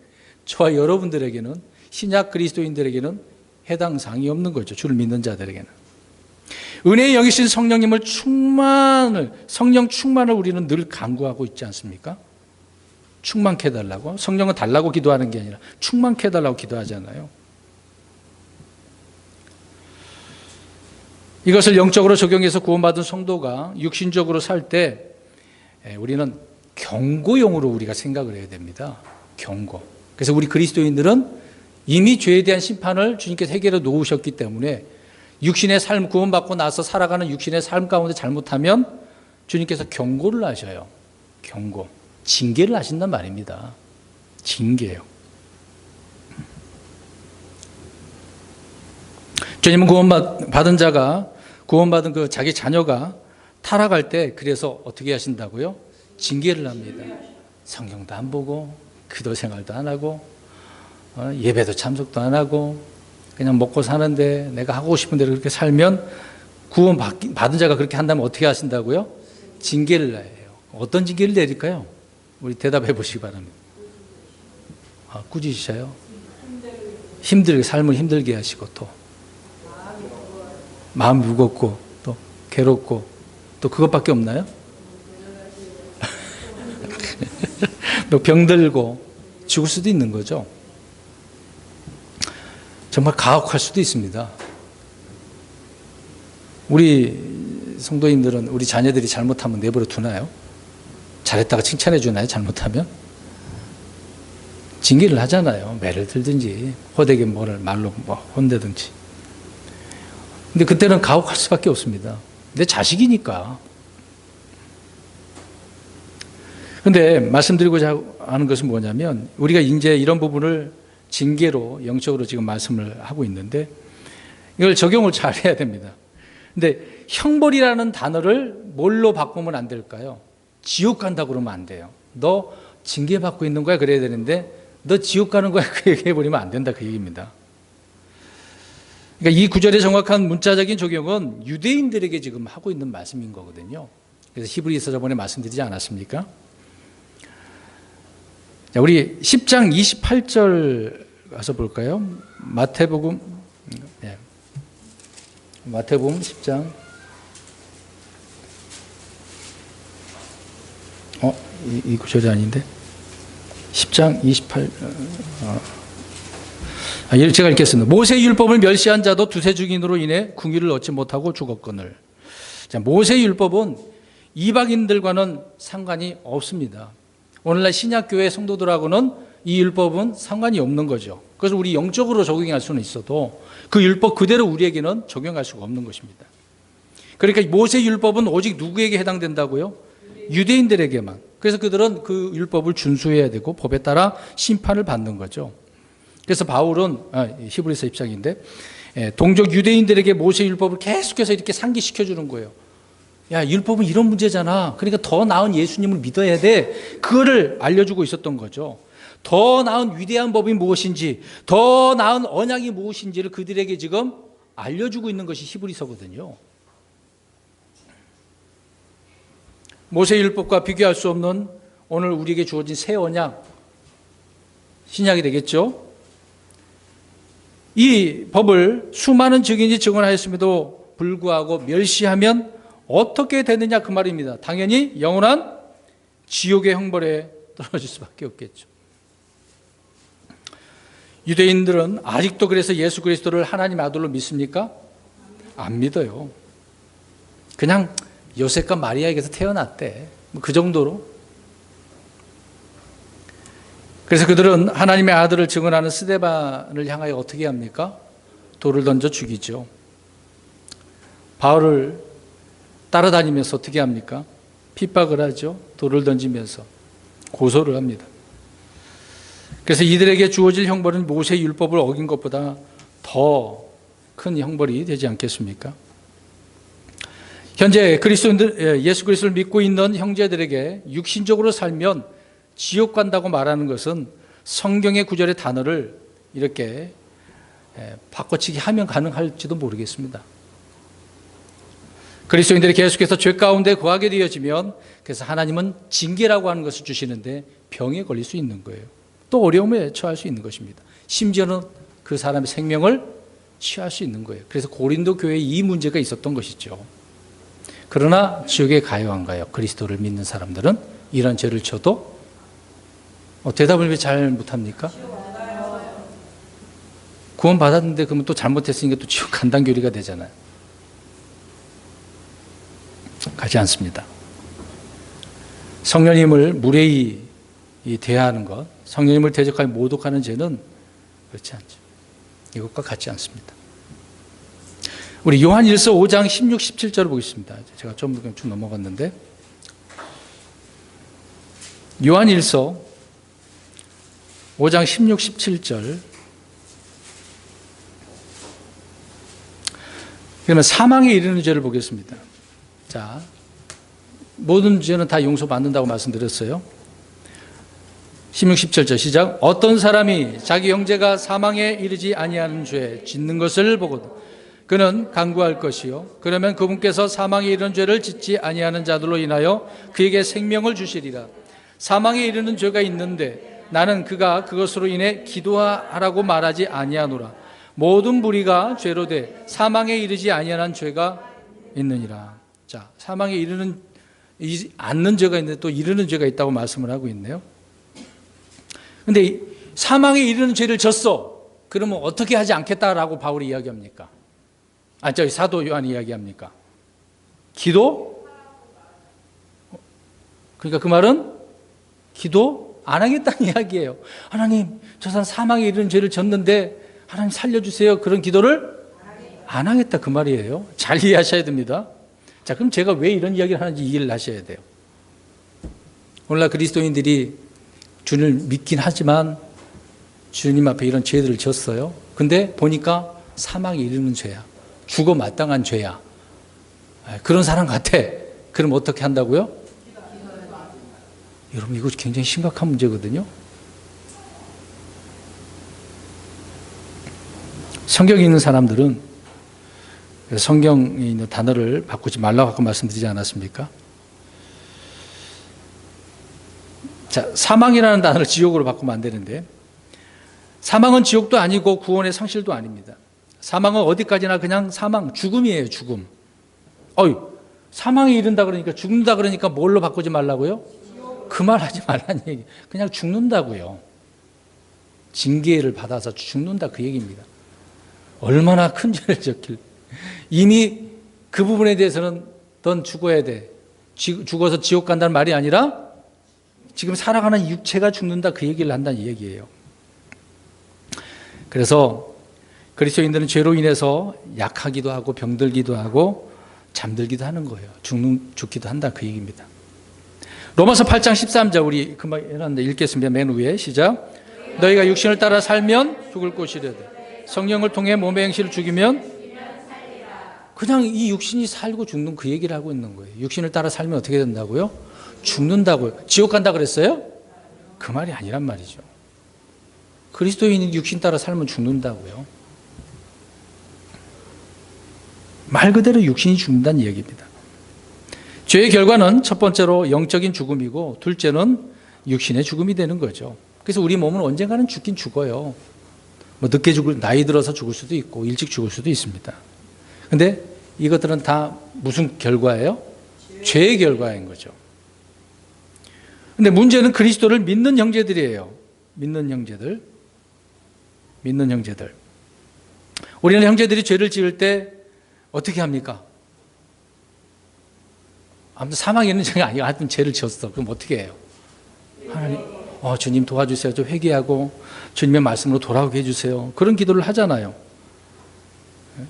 저와 여러분들에게는, 신약 그리스도인들에게는 해당 사항이 없는 거죠. 주를 믿는 자들에게는. 은혜의 영이신 성령님을 성령 충만을 우리는 늘 간구하고 있지 않습니까? 충만케 해달라고. 성령은 달라고 기도하는 게 아니라 충만케 해달라고 기도하잖아요. 이것을 영적으로 적용해서 구원받은 성도가 육신적으로 살 때 우리는 경고용으로 우리가 생각을 해야 됩니다. 경고. 그래서 우리 그리스도인들은 이미 죄에 대한 심판을 주님께서 해결해 놓으셨기 때문에 육신의 삶, 구원받고 나서 살아가는 육신의 삶 가운데 잘못하면 주님께서 경고를 하셔요. 경고. 징계를 하신단 말입니다. 징계예요. 주님은 구원받은 자가, 구원받은 그 자기 자녀가 타락할 때 그래서 어떻게 하신다고요? 징계를 합니다. 성경도 안 보고 기도 생활도 안 하고 예배도 참석도 안 하고 그냥 먹고 사는데 내가 하고 싶은 대로 그렇게 살면 구원받은 자가 그렇게 한다면 어떻게 하신다고요? 징계를 해요. 어떤 징계를 내릴까요? 우리 대답해 보시기 바랍니다. 꾸짖으셔요? 힘들게, 삶을 힘들게 하시고 또 마음 무겁고 또 괴롭고 또 그것밖에 없나요? 또 병들고 죽을 수도 있는 거죠. 정말 가혹할 수도 있습니다. 우리 성도님들은 우리 자녀들이 잘못하면 내버려 두나요? 잘했다가 칭찬해 주나요? 잘못하면? 징계를 하잖아요. 매를 들든지 호되게 뭐를 말로 혼내든지. 근데 그때는 가혹할 수밖에 없습니다. 내 자식이니까. 근데 말씀드리고자 하는 것은 뭐냐면 우리가 이제 이런 부분을 징계로 영적으로 지금 말씀을 하고 있는데 이걸 적용을 잘 해야 됩니다. 근데 형벌이라는 단어를 뭘로 바꾸면 안 될까요? 지옥 간다고 그러면 안 돼요. 너 징계받고 있는 거야 그래야 되는데 너 지옥 가는 거야 그 얘기해버리면 안 된다 그 얘기입니다. 그러니까 이 구절의 정확한 문자적인 적용은 유대인들에게 지금 하고 있는 말씀인 거거든요. 그래서 히브리서 저번에 말씀드리지 않았습니까? 자, 우리 10장 28절 가서 볼까요? 마태복음 10장 이 구절이 아닌데 10장 28 제가 읽겠습니다. 모세의 율법을 멸시한 자도 두세 증인으로 인해 궁유를 얻지 못하고 죽었거늘. 자, 모세의 율법은 이방인들과는 상관이 없습니다. 오늘날 신약교회 성도들하고는 이 율법은 상관이 없는 거죠. 그래서 우리 영적으로 적용할 수는 있어도 그 율법 그대로 우리에게는 적용할 수가 없는 것입니다. 그러니까 모세의 율법은 오직 누구에게 해당된다고요? 유대인들에게만. 그래서 그들은 그 율법을 준수해야 되고 법에 따라 심판을 받는 거죠. 그래서 바울은 히브리서 10장인데 동족 유대인들에게 모세의 율법을 계속해서 이렇게 상기시켜 주는 거예요. 야, 율법은 이런 문제잖아. 그러니까 더 나은 예수님을 믿어야 돼. 그거를 알려주고 있었던 거죠. 더 나은 위대한 법이 무엇인지, 더 나은 언약이 무엇인지를 그들에게 지금 알려주고 있는 것이 히브리서거든요. 모세의 율법과 비교할 수 없는 오늘 우리에게 주어진 새 언약, 신약이 되겠죠. 이 법을 수많은 증인이 증언하였음에도 불구하고 멸시하면 어떻게 되느냐 그 말입니다. 당연히 영원한 지옥의 형벌에 떨어질 수밖에 없겠죠. 유대인들은 아직도 그래서 예수 그리스도를 하나님 아들로 믿습니까? 안 믿어요. 그냥 요셉과 마리아에게서 태어났대. 그 정도로. 그래서 그들은 하나님의 아들을 증언하는 스데반을 향하여 어떻게 합니까? 돌을 던져 죽이죠. 바울을 따라다니면서 어떻게 합니까? 핍박을 하죠. 돌을 던지면서 고소를 합니다. 그래서 이들에게 주어질 형벌은 모세의 율법을 어긴 것보다 더 큰 형벌이 되지 않겠습니까? 현재 예수 그리스도를 믿고 있는 형제들에게 육신적으로 살면 지옥 간다고 말하는 것은 성경의 구절의 단어를 이렇게 바꿔치기 하면 가능할지도 모르겠습니다. 그리스도인들이 계속해서 죄 가운데 거하게 되어지면 그래서 하나님은 징계라고 하는 것을 주시는데 병에 걸릴 수 있는 거예요. 또 어려움에 처할 수 있는 것입니다. 심지어는 그 사람의 생명을 취할 수 있는 거예요. 그래서 고린도 교회에 이 문제가 있었던 것이죠. 그러나 지옥에 가요 안 가요? 그리스도를 믿는 사람들은 이런 죄를 져도 대답을 왜 잘 못합니까? 구원 받았는데 그러면 또 잘못했으니까 또 지옥 간단 교리가 되잖아요. 가지 않습니다. 성령님을 무례히 대하는 것, 성령님을 대적하여 모독하는 죄는 그렇지 않죠. 이것과 같지 않습니다. 우리 요한일서 5장 16, 17절을 보겠습니다. 제가 좀 넘어갔는데 요한일서 5장 16, 17절. 그러면 사망에 이르는 죄를 보겠습니다. 자, 모든 죄는 다 용서받는다고 말씀드렸어요. 16, 17절 시작. 어떤 사람이 자기 형제가 사망에 이르지 아니하는 죄 짓는 것을 보거든 그는 간구할 것이요 그러면 그분께서 사망에 이르는 죄를 짓지 아니하는 자들로 인하여 그에게 생명을 주시리라. 사망에 이르는 죄가 있는데 나는 그가 그것으로 인해 기도하라고 말하지 아니하노라. 모든 무리가 죄로 돼 사망에 이르지 아니하는 죄가 있느니라. 자, 사망에 이르는 않는 죄가 있는데 또 이르는 죄가 있다고 말씀을 하고 있네요. 근데 사망에 이르는 죄를 졌어. 그러면 어떻게 하지 않겠다라고 바울이 이야기합니까? 저기 사도 요한이 이야기합니까? 기도? 그러니까 그 말은 기도 안 하겠다는 이야기예요. 하나님, 저 사람 사망에 이르는 죄를 졌는데 하나님 살려주세요. 그런 기도를 안 하겠다 그 말이에요. 잘 이해하셔야 됩니다. 자, 그럼 제가 왜 이런 이야기를 하는지 이해를 하셔야 돼요. 오늘날 그리스도인들이 주님을 믿긴 하지만 주님 앞에 이런 죄들을 졌어요. 근데 보니까 사망에 이르는 죄야. 죽어 마땅한 죄야. 그런 사람 같아. 그럼 어떻게 한다고요? 여러분, 이거 굉장히 심각한 문제거든요. 성경에 있는 사람들은 성경에 있는 단어를 바꾸지 말라고 아까 말씀드리지 않았습니까? 자, 사망이라는 단어를 지옥으로 바꾸면 안 되는데 사망은 지옥도 아니고 구원의 상실도 아닙니다. 사망은 어디까지나 그냥 사망, 죽음이에요. 죽음. 사망에 이른다 그러니까 죽는다 그러니까 뭘로 바꾸지 말라고요? 그 말 하지 말라는 얘기. 그냥 죽는다고요. 징계를 받아서 죽는다 그 얘기입니다. 얼마나 큰 죄를 졌길. 이미 그 부분에 대해서는 넌 죽어야 돼. 죽어서 지옥 간다는 말이 아니라 지금 살아가는 육체가 죽는다 그 얘기를 한다는 얘기예요. 그래서 그리스도인들은 죄로 인해서 약하기도 하고 병들기도 하고 잠들기도 하는 거예요. 죽기도 한다 그 얘기입니다. 로마서 8장 13절 우리 금방 해놨는데 읽겠습니다. 맨 위에 시작. 너희가 육신을 따라 살면 죽을 것이려되 성령을 통해 몸의 행실을 죽이면 그냥 이 육신이 살고 죽는 그 얘기를 하고 있는 거예요. 육신을 따라 살면 어떻게 된다고요? 죽는다고요. 지옥 간다 그랬어요? 그 말이 아니란 말이죠. 그리스도인이 육신 따라 살면 죽는다고요. 말 그대로 육신이 죽는다는 얘기입니다. 죄의 결과는 첫 번째로 영적인 죽음이고 둘째는 육신의 죽음이 되는 거죠. 그래서 우리 몸은 언젠가는 죽긴 죽어요. 늦게 나이 들어서 죽을 수도 있고 일찍 죽을 수도 있습니다. 근데 이것들은 다 무슨 결과예요? 죄의 결과인 거죠. 근데 문제는 그리스도를 믿는 형제들이에요. 믿는 형제들. 우리는 형제들이 죄를 지을 때 어떻게 합니까? 아무튼 사망에 있는 죄가 아니고 하여튼 죄를 지었어. 그럼 어떻게 해요? 하나님, 주님 도와주세요. 좀 회개하고 주님의 말씀으로 돌아오게 해주세요. 그런 기도를 하잖아요.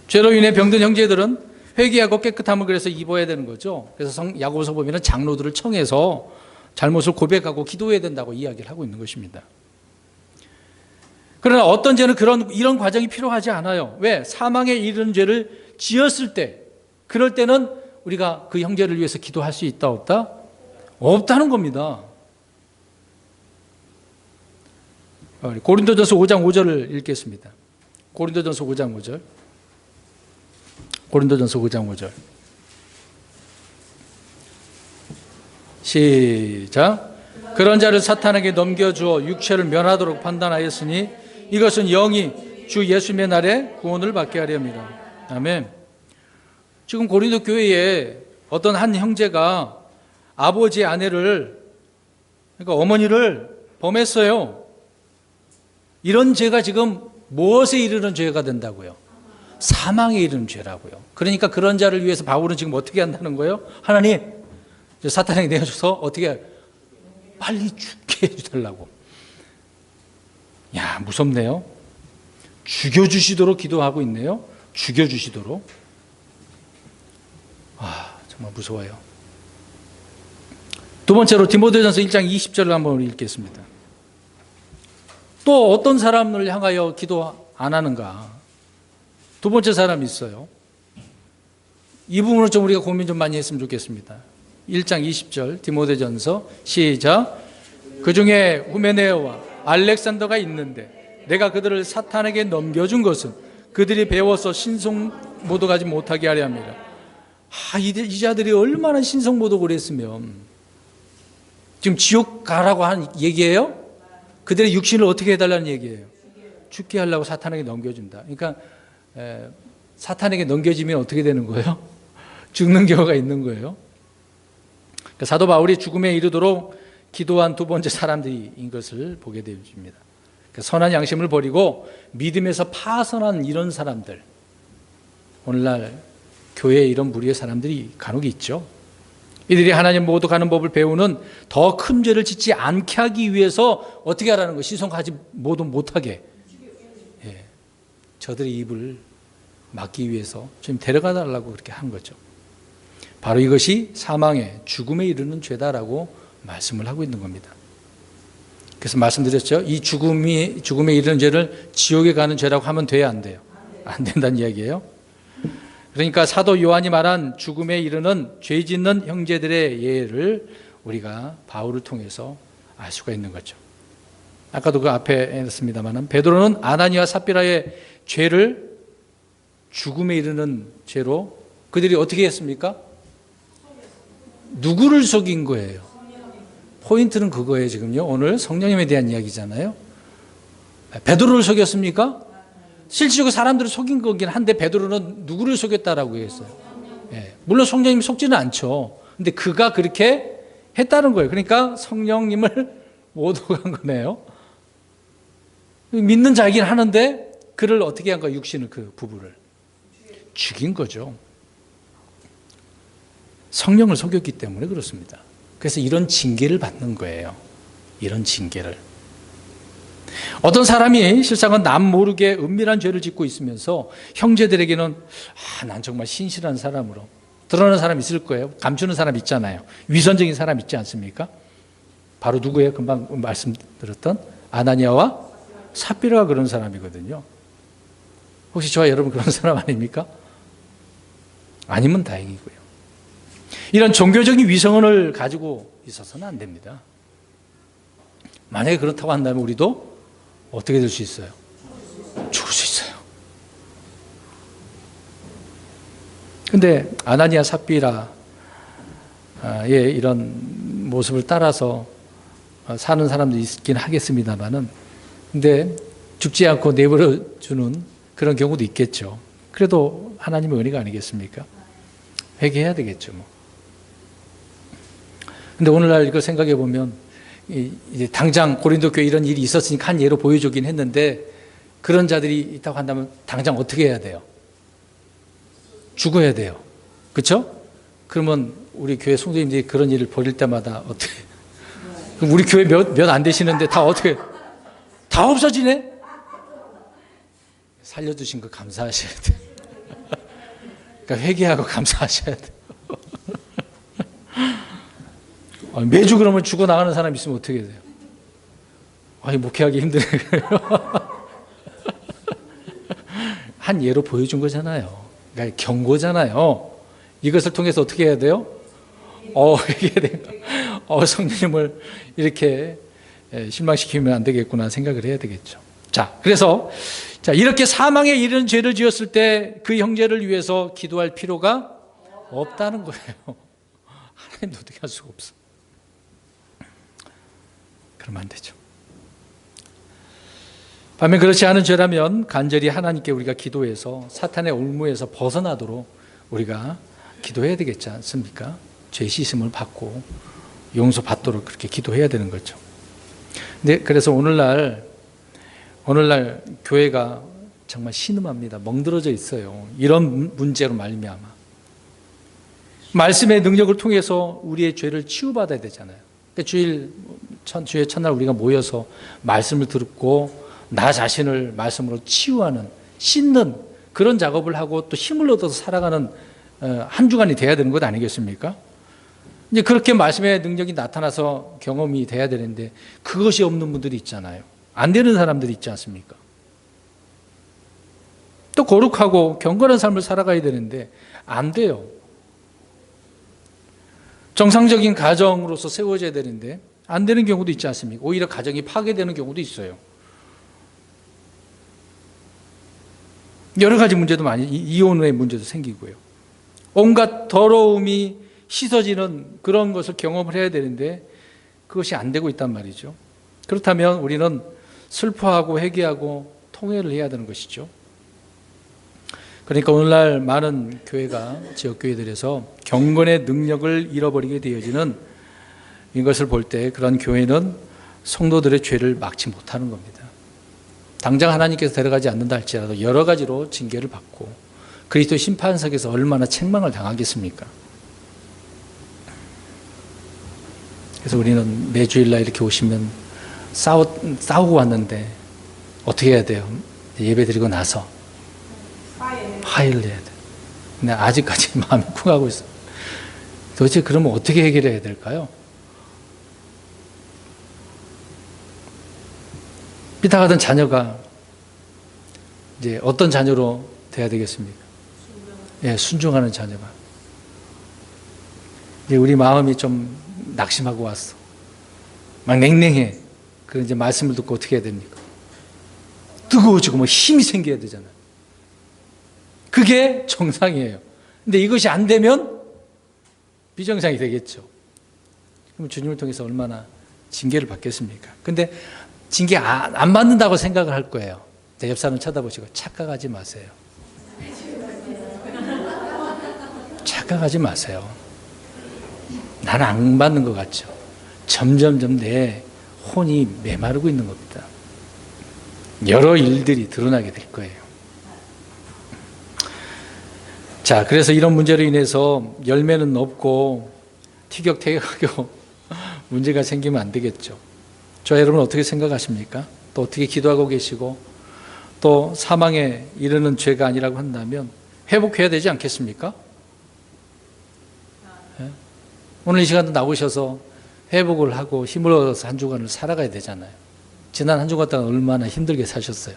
죄로 인해 병든 형제들은 회개하고 깨끗함을 그래서 입어야 되는 거죠. 그래서 야고보서 보면 장로들을 청해서 잘못을 고백하고 기도해야 된다고 이야기를 하고 있는 것입니다. 그러나 어떤 죄는 이런 과정이 필요하지 않아요. 왜? 사망에 이르는 죄를 지었을 때, 그럴 때는 우리가 그 형제를 위해서 기도할 수 있다 없다? 없다는 겁니다. 고린도전서 5장 5절을 읽겠습니다. 고린도전서 5장 5절. 시작. 그런 자를 사탄에게 넘겨주어 육체를 면하도록 판단하였으니 이것은 영이 주 예수님의 날에 구원을 받게 하렵니다. 아멘. 지금 고린도 교회에 어떤 한 형제가 아버지의 아내를, 그러니까 어머니를 범했어요. 이런 죄가 지금 무엇에 이르는 죄가 된다고요? 사망에 이르는 죄라고요. 그러니까 그런 자를 위해서 바울은 지금 어떻게 한다는 거예요? 하나님, 사탄에게 내어줘서 어떻게 빨리 죽게 해주달라고. 야, 무섭네요. 죽여주시도록 기도하고 있네요. 죽여주시도록. 정말 무서워요. 두 번째로 디모데전서 1장 20절을 한번 읽겠습니다. 또 어떤 사람을 향하여 기도 안 하는가? 두 번째 사람이 있어요. 이 부분을 좀 우리가 고민 좀 많이 했으면 좋겠습니다. 1장 20절 디모데전서 시작. 그 중에 후메네오와 알렉산더가 있는데 내가 그들을 사탄에게 넘겨준 것은 그들이 배워서 신성모독하지 못하게 하려 합니다. 이 자들이 얼마나 신성모독을 했으면 지금 지옥 가라고 한 얘기예요? 그들의 육신을 어떻게 해달라는 얘기예요? 죽게 하려고 사탄에게 넘겨준다. 그러니까 사탄에게 넘겨지면 어떻게 되는 거예요? 죽는 경우가 있는 거예요. 그러니까 사도 바울이 죽음에 이르도록 기도한 두 번째 사람들인 것을 보게 되어집니다. 그러니까 선한 양심을 버리고 믿음에서 파선한 이런 사람들, 오늘날 교회에 이런 무리의 사람들이 간혹 있죠. 이들이 하나님 모독하는 법을 배우는 더 큰 죄를 짓지 않게 하기 위해서 어떻게 하라는 거? 시송하지 못하게. 저들의 입을 막기 위해서 좀 데려가 달라고 그렇게 한 거죠. 바로 이것이 사망에, 죽음에 이르는 죄다라고 말씀을 하고 있는 겁니다. 그래서 말씀드렸죠. 이 죽음에 이르는 죄를 지옥에 가는 죄라고 하면 돼야 안 돼요? 안 된다는 이야기예요. 그러니까 사도 요한이 말한 죽음에 이르는 죄 짓는 형제들의 예를 우리가 바울을 통해서 알 수가 있는 거죠. 아까도 그 앞에 했습니다만 베드로는 아나니와 삽비라의 죄를 죽음에 이르는 죄로 그들이 어떻게 했습니까? 누구를 속인 거예요? 포인트는 그거예요. 지금요. 오늘 성령님에 대한 이야기잖아요. 베드로를 속였습니까? 실질적으로 사람들을 속인 거긴 한데 베드로는 누구를 속였다라고 했어요. 물론 성령님이 속지는 않죠. 근데 그가 그렇게 했다는 거예요. 그러니까 성령님을 모독한 거네요. 믿는 자이긴 하는데 그를 어떻게 한 거예요? 육신을, 그 부부를 죽인 거죠. 성령을 속였기 때문에 그렇습니다. 그래서 이런 징계를 받는 거예요. 이런 징계를. 어떤 사람이 실상은 남 모르게 은밀한 죄를 짓고 있으면서 형제들에게는 난 정말 신실한 사람으로 드러나는 사람 있을 거예요. 감추는 사람 있잖아요. 위선적인 사람 있지 않습니까? 바로 누구예요? 금방 말씀드렸던 아나니아와 삽비라가 그런 사람이거든요. 혹시 저와 여러분 그런 사람 아닙니까? 아니면 다행이고요. 이런 종교적인 위선을 가지고 있어서는 안 됩니다. 만약에 그렇다고 한다면 우리도 어떻게 될 수 있어요? 죽을 수 있어요. 근데 아나니아 삽비라의 이런 모습을 따라서 사는 사람도 있긴 하겠습니다만은, 근데 죽지 않고 내버려 주는 그런 경우도 있겠죠. 그래도 하나님의 은혜가 아니겠습니까? 회개해야 되겠죠. 뭐. 근데 오늘날 이걸 생각해 보면 이제 당장 고린도 교회 이런 일이 있었으니까 한 예로 보여주긴 했는데, 그런 자들이 있다고 한다면 당장 어떻게 해야 돼요? 죽어야 돼요. 그렇죠? 그러면 우리 교회 성도님들이 그런 일을 벌일 때마다 어떻게? 그럼 우리 교회 몇 안 되시는데 다 어떻게? 다 없어지네? 살려주신 거 감사하셔야 돼요. 그러니까 회개하고 감사하셔야 돼요. 매주 그러면 죽어나가는 사람 있으면 어떻게 돼요? 목회하기 힘드네. 한 예로 보여준 거잖아요. 그러니까 경고잖아요. 이것을 통해서 어떻게 해야 돼요? 성령님을 이렇게 실망시키면 안 되겠구나 생각을 해야 되겠죠. 그래서 이렇게 사망에 이르는 죄를 지었을 때 그 형제를 위해서 기도할 필요가 없다는 거예요. 하나님도 어떻게 할 수가 없어. 그러면 안 되죠. 반면 그렇지 않은 죄라면 간절히 하나님께 우리가 기도해서 사탄의 올무에서 벗어나도록 우리가 기도해야 되겠지 않습니까? 죄 씻음을 받고 용서받도록 그렇게 기도해야 되는 거죠. 근데 그래서 오늘날 교회가 정말 신음합니다. 멍들어져 있어요. 이런 문제로 말미암아. 말씀의 능력을 통해서 우리의 죄를 치유받아야 되잖아요. 그러니까 주의 첫날 우리가 모여서 말씀을 듣고 나 자신을 말씀으로 치유하는, 씻는 그런 작업을 하고 또 힘을 얻어서 살아가는 한 주간이 돼야 되는 것 아니겠습니까? 이제 그렇게 말씀의 능력이 나타나서 경험이 돼야 되는데 그것이 없는 분들이 있잖아요. 안 되는 사람들이 있지 않습니까? 또 거룩하고 경건한 삶을 살아가야 되는데 안 돼요. 정상적인 가정으로서 세워져야 되는데 안 되는 경우도 있지 않습니까? 오히려 가정이 파괴되는 경우도 있어요. 여러 가지 문제도 많이, 이혼의 문제도 생기고요. 온갖 더러움이 씻어지는 그런 것을 경험을 해야 되는데 그것이 안 되고 있단 말이죠. 그렇다면 우리는 슬퍼하고 회개하고 통회를 해야 되는 것이죠. 그러니까 오늘날 많은 교회가, 지역교회들에서 경건의 능력을 잃어버리게 되어지는 이것을 볼 때 그런 교회는 성도들의 죄를 막지 못하는 겁니다. 당장 하나님께서 데려가지 않는다 할지라도 여러 가지로 징계를 받고 그리스도 심판석에서 얼마나 책망을 당하겠습니까? 그래서 우리는 매주일날 이렇게 오시면 싸우고 왔는데 어떻게 해야 돼요? 예배 드리고 나서 화해를 해야 돼요. 근데 아직까지 마음이 쿵하고 있어요. 도대체 그러면 어떻게 해결해야 될까요? 삐딱하던 자녀가 이제 어떤 자녀로 돼야 되겠습니까? 예, 순종하는 자녀가. 이제 우리 마음이 좀 낙심하고 왔어. 막 냉랭해. 그런 이제 말씀을 듣고 어떻게 해야 됩니까? 뜨거워지고 뭐 힘이 생겨야 되잖아요. 그게 정상이에요. 근데 이것이 안 되면 비정상이 되겠죠. 그럼 주님을 통해서 얼마나 징계를 받겠습니까? 근데 징계 안 받는다고 생각을 할 거예요. 내 옆 사람 쳐다보시고 착각하지 마세요. 착각하지 마세요. 나는 안 받는 것 같죠. 점점점 내 혼이 메마르고 있는 겁니다. 여러 일들이 드러나게 될 거예요. 자, 그래서 이런 문제로 인해서 열매는 없고 티격태격하고 문제가 생기면 안 되겠죠. 저 여러분 어떻게 생각하십니까? 또 어떻게 기도하고 계시고 또 사망에 이르는 죄가 아니라고 한다면 회복해야 되지 않겠습니까? 네? 오늘 이 시간도 나오셔서 회복을 하고 힘을 얻어서 한 주간을 살아가야 되잖아요. 지난 한 주간 동안 얼마나 힘들게 사셨어요.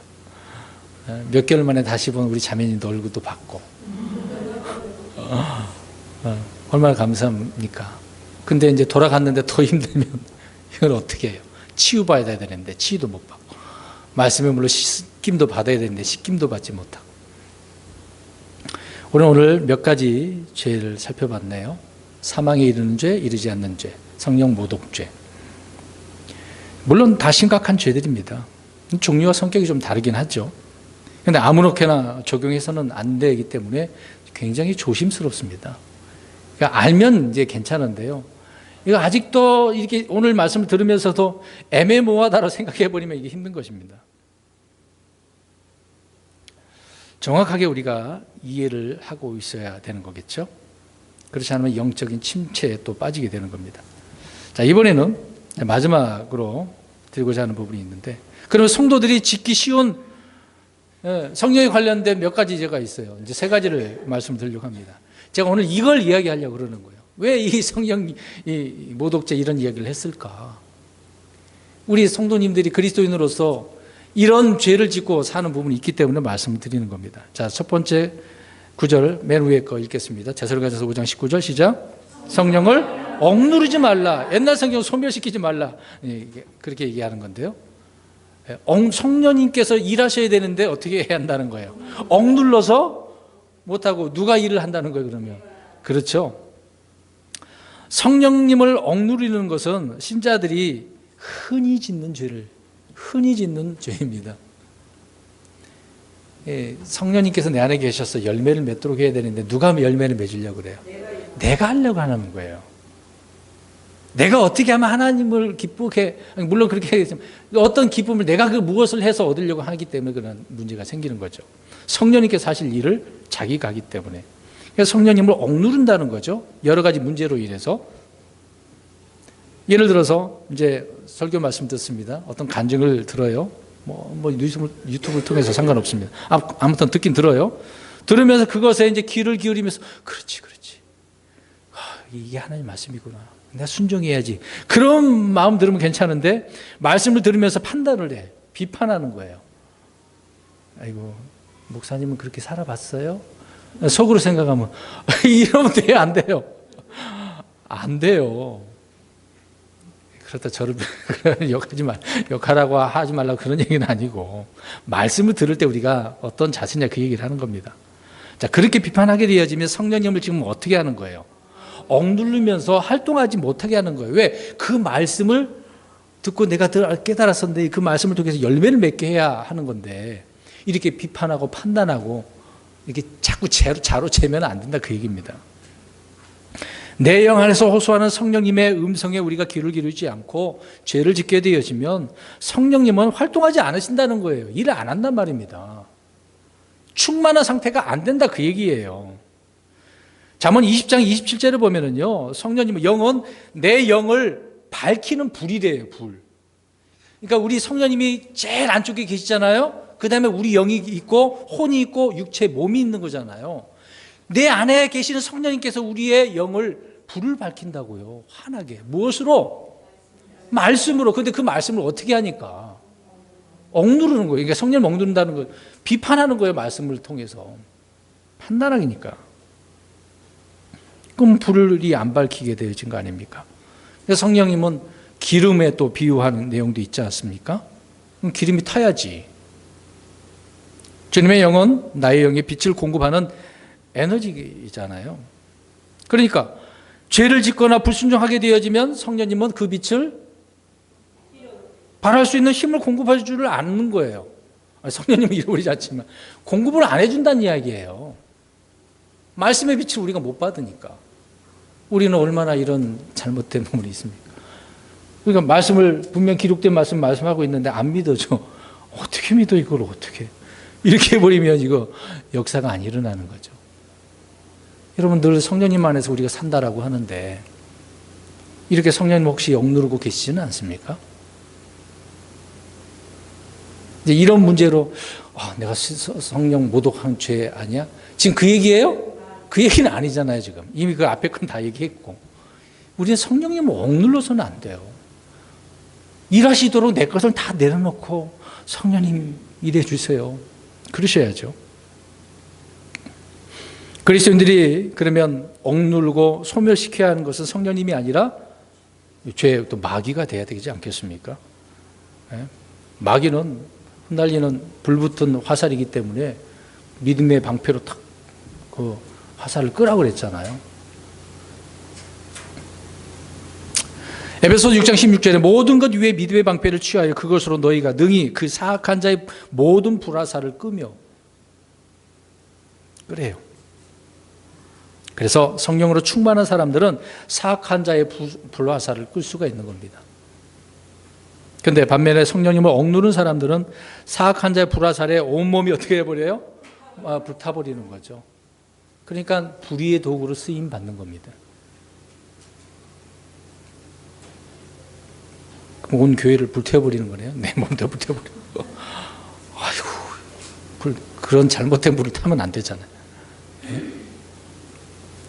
몇 개월 만에 다시 본 우리 자매님도 얼굴도 봤고 얼마나 감사합니까? 근데 이제 돌아갔는데 더 힘들면 이걸 어떻게 해요? 치유받아야 되는데 치유도 못 받고 말씀에 물론 씻김도 받아야 되는데 씻김도 받지 못하고 오늘 몇 가지 죄를 살펴봤네요. 사망에 이르는 죄, 이르지 않는 죄, 성령 모독죄. 물론 다 심각한 죄들입니다. 종류와 성격이 좀 다르긴 하죠. 그런데 아무렇게나 적용해서는 안 되기 때문에 굉장히 조심스럽습니다. 그러니까 알면 이제 괜찮은데요. 이거 아직도 이렇게 오늘 말씀을 들으면서도 애매모호하다고 생각해 버리면 이게 힘든 것입니다. 정확하게 우리가 이해를 하고 있어야 되는 거겠죠. 그렇지 않으면 영적인 침체에 또 빠지게 되는 겁니다. 자, 이번에는 마지막으로 드리고자 하는 부분이 있는데, 그러면 성도들이 짓기 쉬운 성령에 관련된 몇 가지 죄가 있어요. 이제 세 가지를 말씀드리려고 합니다. 제가 오늘 이걸 이야기하려고 그러는 거예요. 왜 이 성령 이 모독죄 이런 이야기를 했을까? 우리 성도님들이 그리스도인으로서 이런 죄를 짓고 사는 부분이 있기 때문에 말씀을 드리는 겁니다. 자, 첫 번째 구절 맨 위에 거 읽겠습니다. 데살로니가서 5장 19절 시작. 성령을 억누르지 말라. 옛날 성경 소멸시키지 말라. 그렇게 얘기하는 건데요. 성령님께서 일하셔야 되는데 어떻게 해야 한다는 거예요? 억눌러서 못하고 누가 일을 한다는 거예요, 그러면? 그렇죠. 성령님을 억누르는 것은 신자들이 흔히 짓는 죄입니다. 예, 성령님께서 내 안에 계셔서 열매를 맺도록 해야 되는데 누가 열매를 맺으려고 그래요? 내가 하려고 하는 거예요. 내가 어떻게 하면 하나님을 기쁘게, 물론 그렇게 하겠지만 어떤 기쁨을 내가 그 무엇을 해서 얻으려고 하기 때문에 그런 문제가 생기는 거죠. 성령님께서 하실 일을 자기가 하기 때문에. 그래서 성령님을 억누른다는 거죠. 여러 가지 문제로 인해서. 예를 들어서 이제 설교 말씀 듣습니다. 어떤 간증을 들어요. 뭐 유튜브를 통해서 상관없습니다. 아무튼 듣긴 들어요. 들으면서 그것에 이제 귀를 기울이면서 그렇지. 이게 하나님 말씀이구나. 내가 순종해야지. 그런 마음 들으면 괜찮은데 말씀을 들으면서 판단을 해. 비판하는 거예요. 아이고, 목사님은 그렇게 살아봤어요? 속으로 생각하면 이러면 돼요? 안 돼요? 안 돼요. 그렇다 저를 욕하라고 하지 말라고 그런 얘기는 아니고 말씀을 들을 때 우리가 어떤 자세냐 그 얘기를 하는 겁니다. 자, 그렇게 비판하게 되어지면 성령님을 지금 어떻게 하는 거예요? 억누르면서 활동하지 못하게 하는 거예요. 왜? 그 말씀을 듣고 내가 깨달았었는데 그 말씀을 통해서 열매를 맺게 해야 하는 건데 이렇게 비판하고 판단하고 이렇게 자꾸 자로 재면 안 된다 그 얘기입니다. 내 영 안에서 호소하는 성령님의 음성에 우리가 귀를 기울이지 않고 죄를 짓게 되어지면 성령님은 활동하지 않으신다는 거예요. 일을 안 한단 말입니다. 충만한 상태가 안 된다 그 얘기예요. 잠언 20장 27절을 보면은요, 성령님은 영은 내 영을 밝히는 불이래요, 불. 그러니까 우리 성령님이 제일 안쪽에 계시잖아요. 그 다음에 우리 영이 있고 혼이 있고 육체 몸이 있는 거잖아요. 내 안에 계시는 성령님께서 우리의 영을 불을 밝힌다고요. 환하게. 무엇으로? 말씀으로. 근데 그 말씀을 어떻게 하니까? 억누르는 거예요. 그러니까 성령을 억누른다는 거 비판하는 거예요. 말씀을 통해서. 판단하기니까. 그럼 불이 안 밝히게 되어진 거 아닙니까? 성령님은 기름에 또 비유하는 내용도 있지 않습니까? 그럼 기름이 타야지. 주님의 영은 나의 영에 빛을 공급하는 에너지잖아요. 그러니까 죄를 짓거나 불순종하게 되어지면 성령님은 그 빛을 발할 수 있는 힘을 공급해 주를 않는 거예요. 성령님은 잃어버리지 않지만 공급을 안 해준다는 이야기예요. 말씀의 빛을 우리가 못 받으니까. 우리는 얼마나 이런 잘못된 부분이 있습니까? 그러니까 말씀을 분명 기록된 말씀 말씀하고 있는데 안 믿어져. 어떻게 믿어 이걸 어떻게. 이렇게 해버리면 이거 역사가 안 일어나는 거죠. 여러분 늘 성령님 안에서 우리가 산다라고 하는데 이렇게 성령님 혹시 억누르고 계시지는 않습니까? 이제 이런 문제로 내가 성령 모독한 죄 아니야? 지금 그 얘기예요? 그 얘기는 아니잖아요. 지금 이미 그 앞에 건 다 얘기했고 우리는 성령님을 억눌러서는 안 돼요. 일하시도록 내 것을 다 내려놓고 성령님 일해 주세요. 그러셔야죠. 그리스도인들이 그러면 억누르고 소멸시켜야 하는 것은 성령님이 아니라 죄의 또 마귀가 돼야 되지 않겠습니까? 마귀는 흩날리는 불붙은 화살이기 때문에 믿음의 방패로 탁 그 화살을 끄라고 그랬잖아요. 에베소서 6장 16절에 모든 것 위에 믿음의 방패를 취하여 그것으로 너희가 능히 그 사악한 자의 모든 불화살을 끄며 그래요. 그래서 성령으로 충만한 사람들은 사악한 자의 불화살을 끌 수가 있는 겁니다. 그런데 반면에 성령님을 억누른 사람들은 사악한 자의 불화살에 온몸이 어떻게 해버려요? 불타버리는 거죠. 그러니까 불의의 도구로 쓰임 받는 겁니다. 온 교회를 불태워버리는 거네요. 내 몸도 불태워버리고. 아이고, 그런 잘못된 불을 타면 안 되잖아요. 네?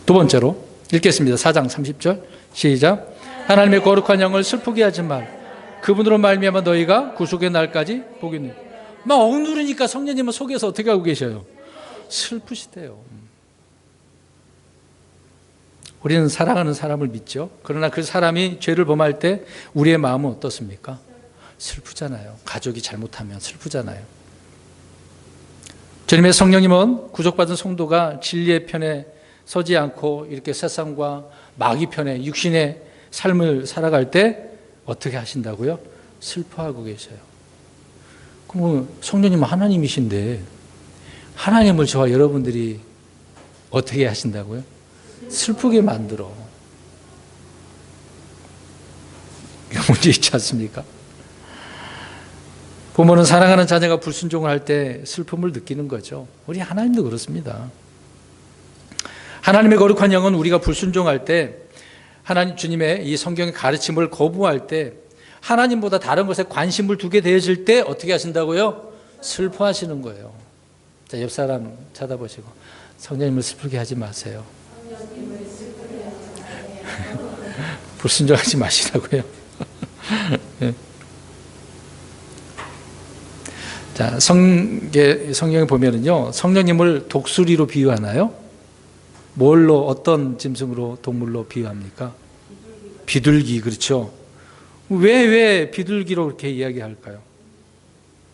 두 번째로 읽겠습니다. 4장 30절 시작. 하나님의 거룩한 영을 슬프게 하지 말. 그분으로 말미암아 너희가 구속의 날까지 보겠네. 막 억누르니까 성령님은 속에서 어떻게 하고 계셔요? 슬프시대요. 우리는 사랑하는 사람을 믿죠. 그러나 그 사람이 죄를 범할 때 우리의 마음은 어떻습니까? 슬프잖아요. 가족이 잘못하면 슬프잖아요. 주님의 성령님은 구속받은 성도가 진리의 편에 서지 않고 이렇게 세상과 마귀 편에 육신의 삶을 살아갈 때 어떻게 하신다고요? 슬퍼하고 계셔요. 그럼 성령님은 하나님이신데 하나님을 저와 여러분들이 어떻게 하신다고요? 슬프게 만들어. 문제 있지 않습니까? 부모는 사랑하는 자녀가 불순종을 할 때 슬픔을 느끼는 거죠. 우리 하나님도 그렇습니다. 하나님의 거룩한 영은 우리가 불순종할 때, 하나님 주님의 이 성경의 가르침을 거부할 때, 하나님보다 다른 것에 관심을 두게 되어질 때 어떻게 하신다고요? 슬퍼하시는 거예요. 자, 옆 사람 쳐다보시고 성령님을 슬프게 하지 마세요. 불순종하지 마시라고요. 네. 자, 성경에 보면은요, 성령님을 독수리로 비유하나요? 뭘로, 어떤 짐승으로, 동물로 비유합니까? 비둘기, 그렇죠. 왜 비둘기로 그렇게 이야기할까요?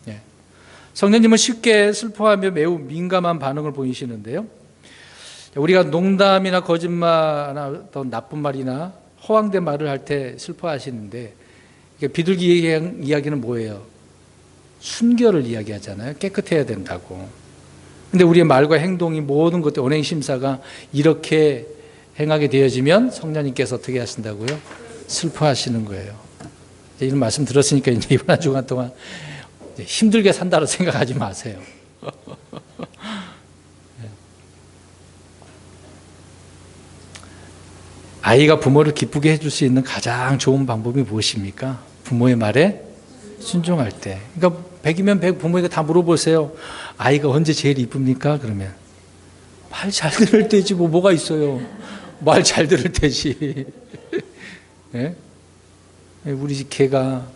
예. 성령님은 쉽게 슬퍼하며 매우 민감한 반응을 보이시는데요. 우리가 농담이나 거짓말이나 어떤 나쁜 말이나 허황된 말을 할 때 슬퍼하시는데, 비둘기 이야기는 뭐예요? 순결을 이야기하잖아요. 깨끗해야 된다고. 근데 우리의 말과 행동이 모든 것들 언행심사가 이렇게 행하게 되어지면 성령님께서 어떻게 하신다고요? 슬퍼하시는 거예요. 이런 말씀 들었으니까 이제 이번 한 주간 동안 힘들게 산다고 생각하지 마세요. 아이가 부모를 기쁘게 해줄 수 있는 가장 좋은 방법이 무엇입니까? 부모의 말에 순종할 때. 그러니까 100이면 100 부모에게 다 물어보세요. 아이가 언제 제일 이쁩니까? 그러면 말 잘 들을 때지 뭐가 있어요. 말 잘 들을 때지. 네? 우리 집 개가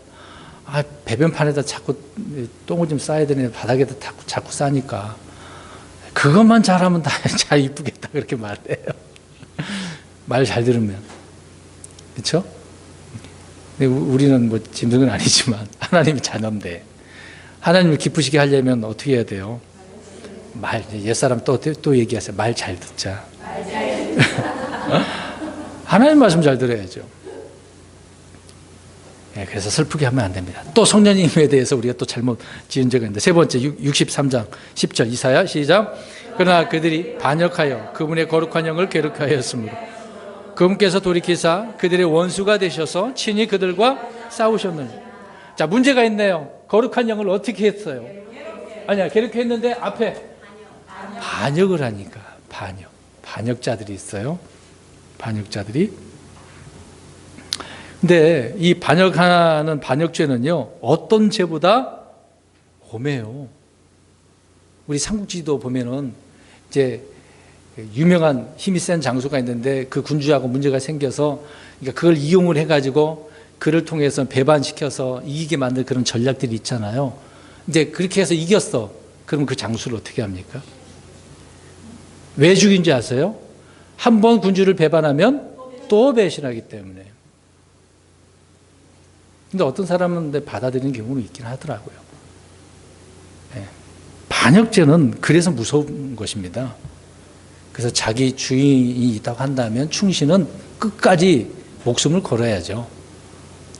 배변판에다 자꾸 똥을 좀 싸야 되네. 바닥에다 자꾸 싸니까 그것만 잘하면 다 잘 이쁘겠다 그렇게 말해요. 말 잘 들으면. 그렇죠? 우리는 뭐 짐승은 아니지만 하나님이 자녀인데 하나님을 기쁘시게 하려면 어떻게 해야 돼요? 옛사람 또 얘기하세요. 말 잘 듣자. 하나님 말씀 잘 들어야죠. 네, 그래서 슬프게 하면 안 됩니다. 또 성령님에 대해서 우리가 또 잘못 지은 적이 있는데, 세 번째 63장 10절 이사야 시작. 그러나 그들이 반역하여 그분의 거룩한 영을 괴롭게 하였으므로 그분께서 돌이키사 그들의 원수가 되셔서 친히 그들과 싸우셨느니. 자, 문제가 있네요. 거룩한 영을 어떻게 했어요? 아니야, 괴롭게 했는데 앞에 반역을 하니까. 반역자들이 있어요. 반역자들이. 근데 이 반역하는 반역죄는요, 어떤 죄보다 험해요. 우리 삼국지도 보면은 이제 유명한 힘이 센 장수가 있는데 그 군주하고 문제가 생겨서, 그러니까 그걸 이용을 해가지고 그를 통해서 배반시켜서 이기게 만든 그런 전략들이 있잖아요. 이제 그렇게 해서 이겼어. 그럼 그 장수를 어떻게 합니까? 왜 죽인지 아세요? 한 번 군주를 배반하면 또 배신하기 때문에. 근데 어떤 사람은 받아들이는 경우는 있긴 하더라고요. 네. 반역죄는 그래서 무서운 것입니다. 그래서 자기 주인이 있다고 한다면 충신은 끝까지 목숨을 걸어야죠.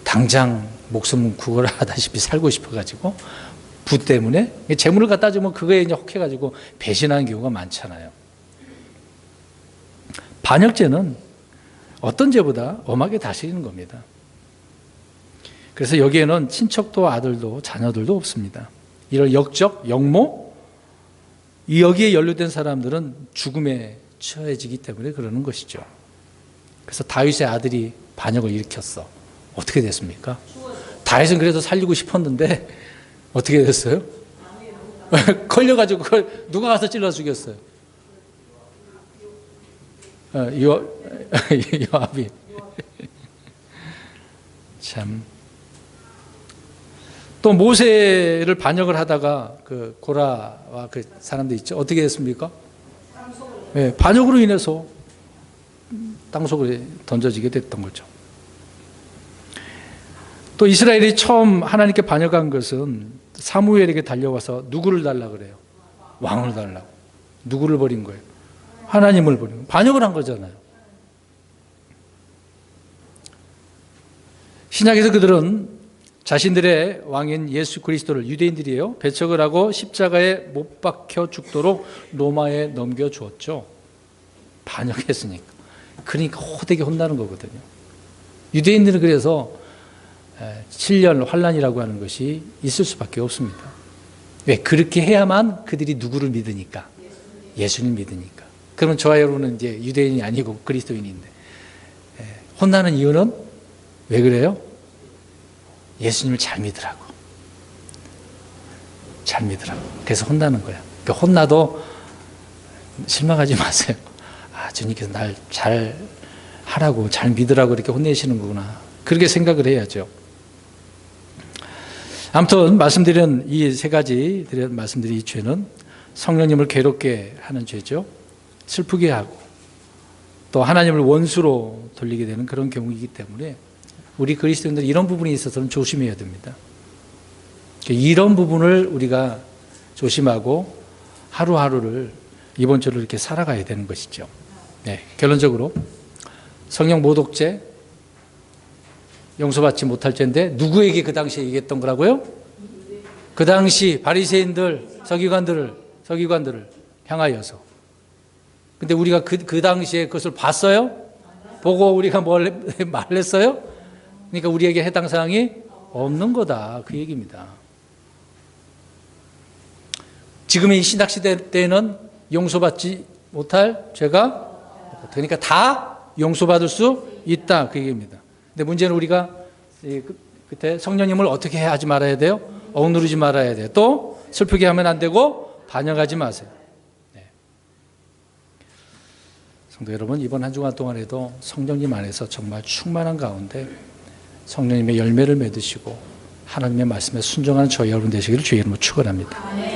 당장 목숨 구걸하다시피 살고 싶어가지고 부 때문에 재물을 갖다 주면 그거에 이제 혹해가지고 배신하는 경우가 많잖아요. 반역죄는 어떤 죄보다 엄하게 다스리는 겁니다. 그래서 여기에는 친척도 아들도 자녀들도 없습니다. 이런 역적, 역모, 여기에 연루된 사람들은 죽음에 처해지기 때문에 그러는 것이죠. 그래서 다윗의 아들이 반역을 일으켰어. 어떻게 됐습니까? 다윗은 그래도 살리고 싶었는데 어떻게 됐어요? 걸려가지고 그걸 누가 가서 찔러 죽였어요? 요압이. 참. 또 모세를 반역을 하다가 그 고라와 그 사람들 있죠. 어떻게 됐습니까? 네, 반역으로 인해서 땅속에 던져지게 됐던 거죠. 또 이스라엘이 처음 하나님께 반역한 것은 사무엘에게 달려와서 누구를 달라고 그래요? 왕을 달라고. 누구를 버린 거예요? 하나님을 버린 거예요. 반역을 한 거잖아요. 신약에서 그들은 자신들의 왕인 예수 그리스도를, 유대인들이에요, 배척을 하고 십자가에 못 박혀 죽도록 로마에 넘겨주었죠. 반역했으니까. 그러니까 호되게 혼나는 거거든요. 유대인들은 그래서 7년 환란이라고 하는 것이 있을 수밖에 없습니다. 왜? 그렇게 해야만 그들이 누구를 믿으니까, 예수님 믿으니까. 그러면 저와 여러분은 이제 유대인이 아니고 그리스도인인데, 혼나는 이유는 왜 그래요? 예수님을 잘 믿으라고. 잘 믿으라고. 그래서 혼나는 거야. 그러니까 혼나도 실망하지 마세요. 아, 주님께서 날 잘 하라고, 잘 믿으라고 이렇게 혼내시는 거구나. 그렇게 생각을 해야죠. 아무튼 말씀드린 이 세 가지 말씀드린 이 죄는 성령님을 괴롭게 하는 죄죠. 슬프게 하고 또 하나님을 원수로 돌리게 되는 그런 경우이기 때문에 우리 그리스도인들은 이런 부분에 있어서는 조심해야 됩니다. 이런 부분을 우리가 조심하고 하루하루를 이번 주를 이렇게 살아가야 되는 것이죠. 네, 결론적으로 성령 모독죄, 용서받지 못할 죄인데 누구에게 그 당시에 얘기했던 거라고요? 그 당시 바리새인들, 서기관들을 향하여서. 근데 우리가 그 당시에 그것을 봤어요? 보고 우리가 뭘 말했어요? 그러니까 우리에게 해당 사항이 없는 거다, 그 얘기입니다. 지금의 이 신학시대 때에는 용서받지 못할 죄가, 그러니까 다 용서받을 수 있다, 그 얘기입니다. 근데 문제는 우리가 그때 성령님을 어떻게 하지 말아야 돼요? 억누르지 말아야 돼요. 또 슬프게 하면 안 되고 반역하지 마세요. 네. 성도 여러분, 이번 한 주간 동안에도 성령님 안에서 정말 충만한 가운데 성령님의 열매를 맺으시고 하나님의 말씀에 순종하는 저희 여러분 되시기를 주의 이름으로 축원합니다.